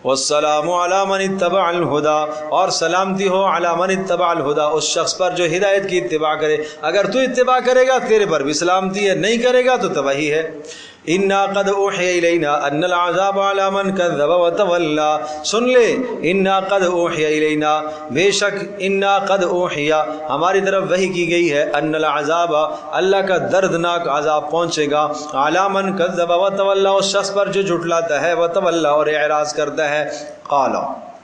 والسلام علی من اتبع الہدی، اور سلامتی ہو علی من اتبع الہدی، اس شخص پر جو ہدایت کی اتباع کرے. اگر تو اتباع کرے گا تیرے پر بھی سلامتی ہے، نہیں کرے گا تو تباہی ہے. انا قد اوحی الینا ان العذاب علی من کذب وتولی، سن لے، انا قد اوحی الینا، بے شک انا قد اوحی، ہماری طرف وحی کی گئی ہے، ان العذاب، اللہ کا دردناک عذاب پہنچے گا، علی من کذب وتولی، اس شخص پر جو جھٹلاتا ہے، وتولی، اور اعراض کرتا ہے. قال،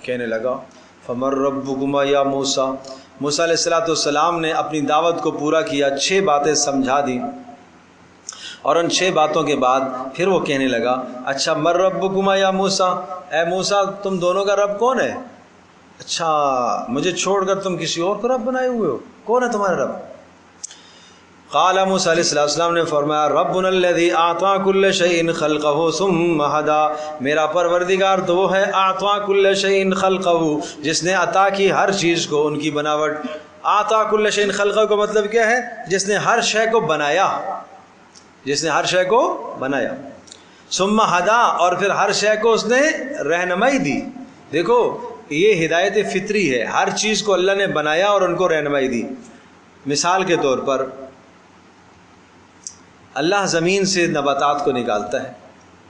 کہنے لگا، فمن ربکما یا موسیٰ، موسیٰ علیہ السلام نے اپنی دعوت کو پورا کیا، 6 باتیں سمجھا دی، اور ان 6 باتوں کے بعد پھر وہ کہنے لگا، اچھا من ربکما یا موسیٰ، اے موسیٰ تم دونوں کا رب کون ہے؟ اچھا مجھے چھوڑ کر تم کسی اور کو رب بنائے ہوئے ہو، کون ہے تمہارا رب؟ قال موسیٰ علیہ السلام نے فرمایا، ربنا الذی اعطى كل شيء خلقه ثم هدى، میرا پروردگار تو وہ ہے اعطى كل شيء خلقه، جس نے عطا کی ہر چیز کو ان کی بناوٹ. اعطى كل شيء خلقه کا مطلب کیا ہے؟ جس نے ہر شے کو بنایا، جس نے ہر شے کو بنایا. ثم ہدا، اور پھر ہر شے کو اس نے رہنمائی دی. دیکھو یہ ہدایت فطری ہے، ہر چیز کو اللہ نے بنایا اور ان کو رہنمائی دی. مثال کے طور پر اللہ زمین سے نباتات کو نکالتا ہے.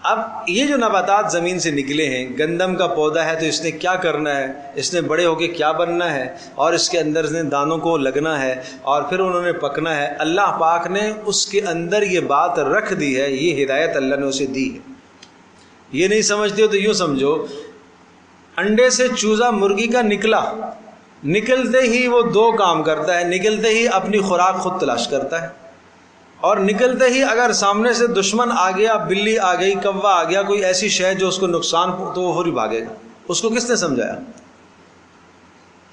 اب یہ جو نباتات زمین سے نکلے ہیں، گندم کا پودا ہے تو اس نے کیا کرنا ہے، اس نے بڑے ہو کے کیا بننا ہے، اور اس کے اندر نے دانوں کو لگنا ہے اور پھر انہوں نے پکنا ہے. اللہ پاک نے اس کے اندر یہ بات رکھ دی ہے، یہ ہدایت اللہ نے اسے دی ہے. یہ نہیں سمجھتے ہو تو یوں سمجھو، انڈے سے چوزا مرغی کا نکلا، نکلتے ہی وہ 2 کام کرتا ہے، نکلتے ہی اپنی خوراک خود تلاش کرتا ہے، اور نکلتے ہی اگر سامنے سے دشمن آ گیا، بلی آ گئی، کوا آ گیا، کوئی ایسی شے جو اس کو نقصان تو وہ فوری بھاگے گا. اس کو کس نے سمجھایا؟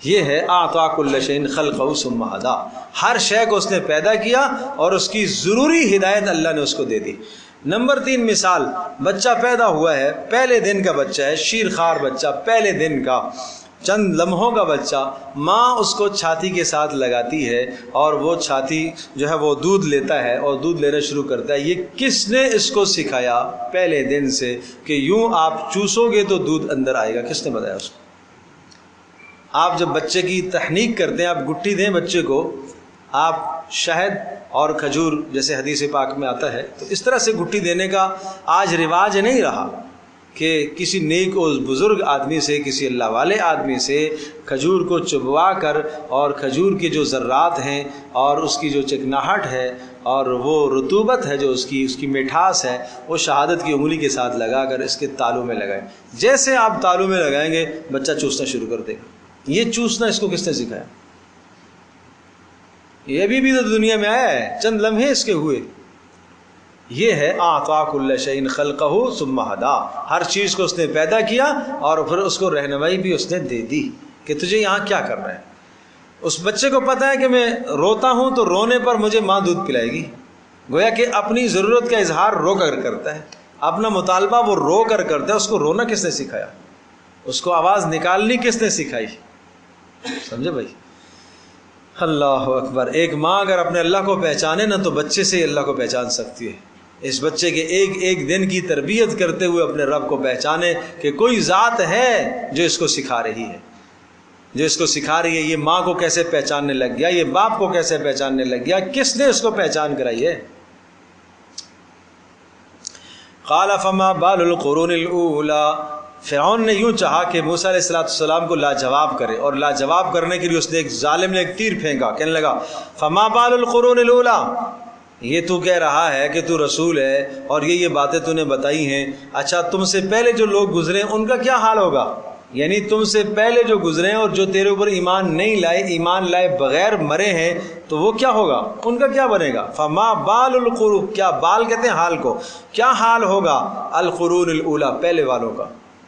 یہ ہے اعطى كل شيء خلقه ثم هدى، ہر شے کو اس نے پیدا کیا اور اس کی ضروری ہدایت اللہ نے اس کو دے دی. نمبر 3 مثال، بچہ پیدا ہوا ہے، پہلے دن کا بچہ ہے، شیرخوار بچہ، پہلے دن کا، چند لمحوں کا بچہ، ماں اس کو چھاتی کے ساتھ لگاتی ہے اور وہ چھاتی جو ہے وہ دودھ لیتا ہے اور دودھ لینا شروع کرتا ہے. یہ کس نے اس کو سکھایا پہلے دن سے کہ یوں آپ چوسو گے تو دودھ اندر آئے گا؟ کس نے بتایا اس کو؟ آپ جب بچے کی تحنیک کرتے ہیں، آپ گٹی دیں بچے کو، آپ شہد اور کھجور جیسے حدیث پاک میں آتا ہے، تو اس طرح سے گٹی دینے کا آج رواج نہیں رہا کہ کسی نیک اور بزرگ آدمی سے، کسی اللہ والے آدمی سے کھجور کو چبوا کر اور کھجور کے جو ذرات ہیں اور اس کی جو چکناہٹ ہے اور وہ رطوبت ہے جو اس کی مٹھاس ہے، وہ شہادت کی انگلی کے ساتھ لگا کر اس کے تالوں میں لگائیں. جیسے آپ تالوں میں لگائیں گے بچہ چوسنا شروع کر دے گا. یہ چوسنا اس کو کس نے سکھایا؟ یہ بھی تو دنیا میں آیا ہے، چند لمحے اس کے ہوئے. یہ ہے اعطى كل شيء خلقه ثم هدى، ہر چیز کو اس نے پیدا کیا اور پھر اس کو رہنمائی بھی اس نے دے دی. کہ تجھے یہاں کیا کرنا ہے. اس بچے کو پتہ ہے کہ میں روتا ہوں تو رونے پر مجھے ماں دودھ پلائے گی. گویا کہ اپنی ضرورت کا اظہار رو کر کرتا ہے، اپنا مطالبہ وہ رو کر کرتا ہے. اس کو رونا کس نے سکھایا؟ اس کو آواز نکالنی کس نے سکھائی؟ سمجھے بھائی؟ اللہ اکبر. ایک ماں اگر اپنے اللہ کو پہچانے نا تو بچے سے ہی اللہ کو پہچان سکتی ہے. اس بچے کے ایک ایک دن کی تربیت کرتے ہوئے اپنے رب کو پہچانے کہ کوئی ذات ہے جو اس کو سکھا رہی ہے، جو اس کو سکھا رہی ہے. یہ ماں کو کیسے پہچاننے لگ گیا، یہ باپ کو کیسے پہچاننے لگ گیا، کس نے اس کو پہچان کرائی ہے؟ قال فما بال القرون الاولی. فرعون نے یوں چاہا کہ موسیٰ علیہ السلام کو لاجواب کرے، اور لاجواب کرنے کے لیے اس نے ایک ظالم نے ایک تیر پھینکا. کہنے لگا فما بال القرون الاولی، یہ تو کہہ رہا ہے کہ تو رسول ہے اور یہ باتیں تو نے بتائی ہیں، اچھا تم سے پہلے جو لوگ گزرے ان کا کیا حال ہوگا؟ یعنی تم سے پہلے جو گزرے اور جو تیرے اوپر ایمان نہیں لائے، ایمان لائے بغیر مرے ہیں، تو وہ کیا ہوگا؟ ان کا کیا بنے گا؟ فما بال القرون، کیا بال کہتے ہیں حال کو، کیا حال ہوگا القرون الاولی، پہلے والوں کا.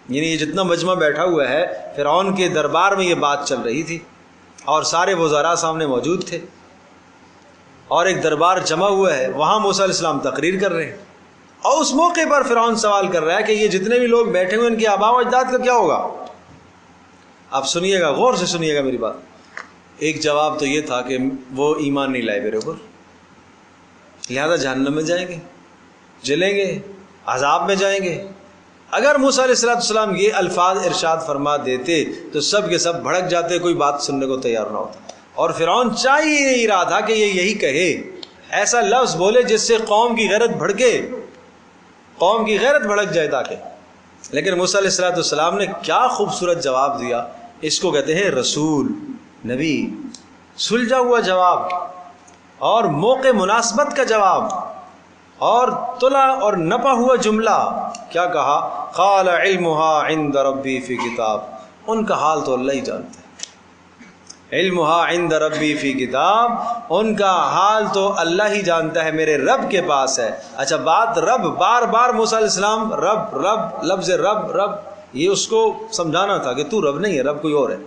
یعنی یہ جتنا مجمع بیٹھا ہوا ہے، فرعون کے دربار میں یہ بات چل رہی تھی اور سارے وزراء سامنے موجود تھے اور ایک دربار جمع ہوا ہے، وہاں موسیٰ علیہ السلام تقریر کر رہے ہیں. اور اس موقع پر فرعون سوال کر رہا ہے کہ یہ جتنے بھی لوگ بیٹھے ہوئے ان کے آباء و اجداد کا کیا ہوگا؟ آپ سنیے گا، غور سے سنیے گا میری بات. ایک جواب تو یہ تھا کہ وہ ایمان نہیں لائے میرے اوپر، لہذا جہنم میں جائیں گے، جلیں گے، عذاب میں جائیں گے. اگر موسیٰ علیہ السلام یہ الفاظ ارشاد فرما دیتے تو سب کے سب بھڑک جاتے، کوئی بات سننے کو تیار نہ ہوتا. اور فرعون چاہ ہی نہیں رہا تھا کہ یہ یہی کہے، ایسا لفظ بولے جس سے قوم کی غیرت بھڑکے، قوم کی غیرت بھڑک جائے تاکہ. لیکن موسیٰ علیہ السلام نے کیا خوبصورت جواب دیا. اس کو کہتے ہیں رسول، نبی، سلجھا ہوا جواب اور موقع مناسبت کا جواب اور تلا اور نپا ہوا جملہ. کیا کہا؟ قال علمها عند ربی فی کتاب. ان کا حال تو اللہ ہی جانتا ہے. علمها عند ربی فی کتاب، ان کا حال تو اللہ ہی جانتا ہے، میرے رب کے پاس ہے. اچھا بات رب، بار بار موسیٰ علیہ السلام رب رب، لفظ رب رب، یہ اس کو سمجھانا تھا کہ تو رب نہیں ہے، رب کوئی اور ہے.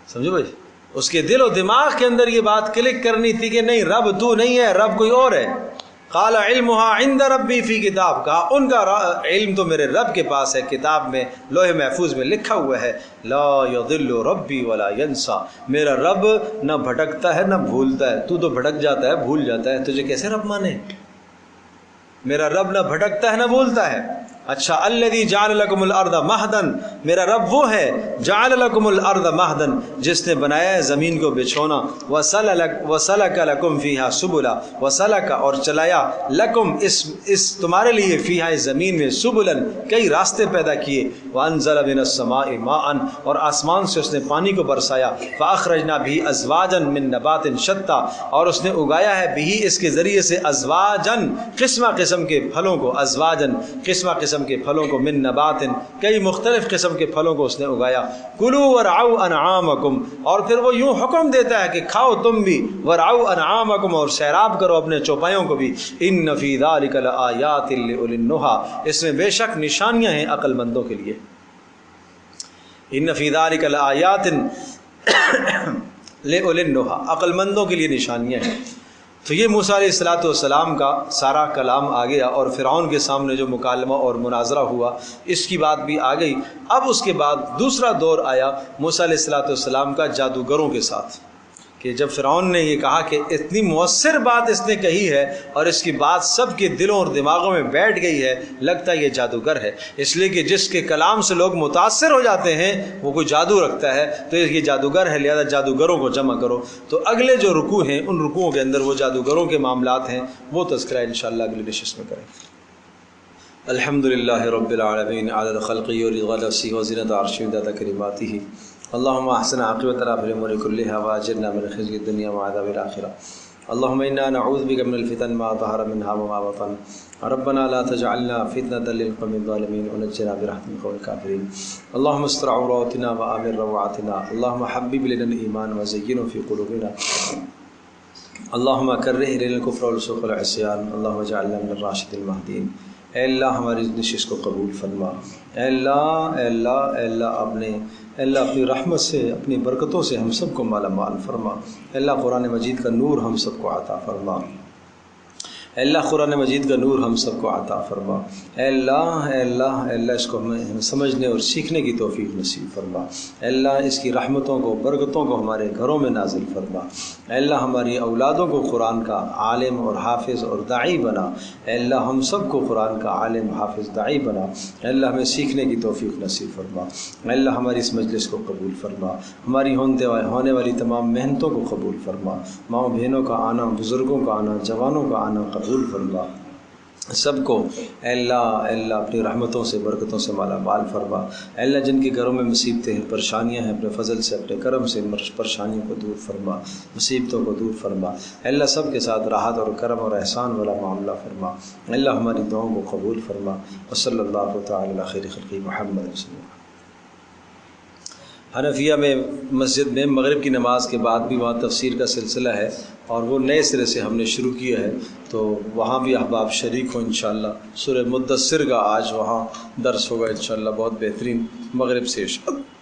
سمجھو بھائی؟ اس کے دل و دماغ کے اندر یہ بات کلک کرنی تھی کہ نہیں، رب تو نہیں ہے، رب کوئی اور ہے. قال علمها عند ربی فی کتاب، کہا ان کا علم تو میرے رب کے پاس ہے، کتاب میں، لوح محفوظ میں لکھا ہوا ہے. لا یضل ربی ولا ینسا، میرا رب نہ بھٹکتا ہے نہ بھولتا ہے. تو بھٹک جاتا ہے، بھول جاتا ہے، تجھے کیسے رب مانے؟ میرا رب نہ بھٹکتا ہے نہ بھولتا ہے. اچھا الذی جعل لکم الارض مہدا، میرا رب وہ ہے جعل لکم الارض مہدا، جس نے بنایا ہے زمین کو بچھونا. وسلک لکم فیہا سبلا، وسلک اور چلایا، لکم اس تمہارے لیے، فیہا اس زمین میں، سبلا کئی راستے پیدا کیے. وانزل من السماء ماء، اور آسمان سے اس نے پانی کو برسایا. فاخرجنا بھی ازواجا من نبات شتى، اور اس نے اگایا ہے بھی اس کے ذریعے سے، ازواجن قسمہ قسم کے پھلوں کو، ازواجن قسمہ قسم کے پھلوں کو، من نبات کئی مختلف قسم کے پھلوں کو اس نے اگایا. کلوا ورعوا انعامکم، اور پھر وہ یوں حکم دیتا ہے کہ کھاؤ تم بھی، ورعوا انعامکم، اور سیراب کرو اپنے چوپایوں کو بھی. ان فی ذلک لآیات لأولی النہی، اس میں بے شک نشانیاں ہیں عقل مندوں کے لیے. ان فی ذلک لآیات لأولی النہی، عقل مندوں کے لیے نشانیاں ہیں. تو یہ موسیٰ علیہ السلام کا سارا کلام آ گیا، اور فرعون کے سامنے جو مکالمہ اور مناظرہ ہوا اس کی بات بھی آ گئی. اب اس کے بعد دوسرا دور آیا موسیٰ علیہ السلام کا جادوگروں کے ساتھ، کہ جب فرعون نے یہ کہا کہ اتنی مؤثر بات اس نے کہی ہے اور اس کی بات سب کے دلوں اور دماغوں میں بیٹھ گئی ہے، لگتا ہے یہ جادوگر ہے. اس لیے کہ جس کے کلام سے لوگ متاثر ہو جاتے ہیں وہ کوئی جادو رکھتا ہے، تو یہ جادوگر ہے، لہذا جادوگروں کو جمع کرو. تو اگلے جو رکوع ہیں ان رکوعوں کے اندر وہ جادوگروں کے معاملات ہیں، وہ تذکرہ انشاءاللہ اگلی نشست میں کریں. الحمدللہ رب العالمین عدد خلقہ ورضا نفسہ وزنۃ عرشہ ومداد کلماتہ. اللهم احسن عاقبتنا في الامور كلها واجرنا من خزي الدنيا وعذاب الاخره. اللهم انا نعوذ بك من الفتن ما ظهر منها وما بطن. ربنا لا تجعلنا فتنة للقوم الظالمين ونجنا برحمتك من الكافرين. اللهم استر عوراتنا وآمن روعاتنا. اللهم حبب لنا الإيمان وزينه في قلوبنا. اللهم كره لنا الكفر والفسوق والعصيان. اللهم اجعلنا من الراشدين المهديين. اے اللہ ہماری نشست کو قبول فرما. اے اللہ اے اللہ اے اللہ، اپنے اے اللہ اپنی رحمت سے، اپنی برکتوں سے ہم سب کو مالا مال فرما۔ اے اللہ قرآن مجید کا نور ہم سب کو عطا فرما۔ اے اللہ قرآن مجید کا نور ہم سب کو عطا فرما۔ اے اللہ اے اللہ اے اللہ اس کو ہمیں سمجھنے اور سیکھنے کی توفیق نصیب فرما۔ اے اللہ اس کی رحمتوں کو، برکتوں کو ہمارے گھروں میں نازل فرما۔ اے اللہ ہماری اولادوں کو قرآن کا عالم اور حافظ اور داعی بنا۔ اے اللہ ہم سب کو قرآن کا عالم، حافظ، داعی بنا۔ اے اللہ ہمیں سیکھنے کی توفیق نصیب فرما۔ اے اللہ ہماری اس مجلس کو قبول فرما، ہماری ہونے والی تمام محنتوں کو قبول فرما۔ ماؤں بہنوں کا آنا، بزرگوں کا آنا، جوانوں کا آنا قبول فرما۔ سب کو اے اللہ اپنی رحمتوں سے، برکتوں سے مالا مال فرما۔ اے اللہ جن کے گھروں میں مصیبتیں ہیں، پریشانیاں ہیں، اپنے فضل سے، اپنے کرم سے پریشانیوں کو دور فرما، مصیبتوں کو دور فرما۔ اے اللہ سب کے ساتھ راحت اور کرم اور احسان والا معاملہ فرما۔ اے اللہ ہماری دعاؤں کو قبول فرما۔ وصلی اللہ تعالی علی خیر خلقہ محمد رسول اللہ۔ حنفیہ میں مسجد میں مغرب کی نماز کے بعد بھی وہاں تفسیر کا سلسلہ ہے، اور وہ نئے سرے سے ہم نے شروع کیا ہے، تو وہاں بھی احباب شریک ہوں انشاءاللہ۔ سورہ مدثر کا آج وہاں درس ہوگا انشاءاللہ، بہت بہترین، مغرب سے عشاء۔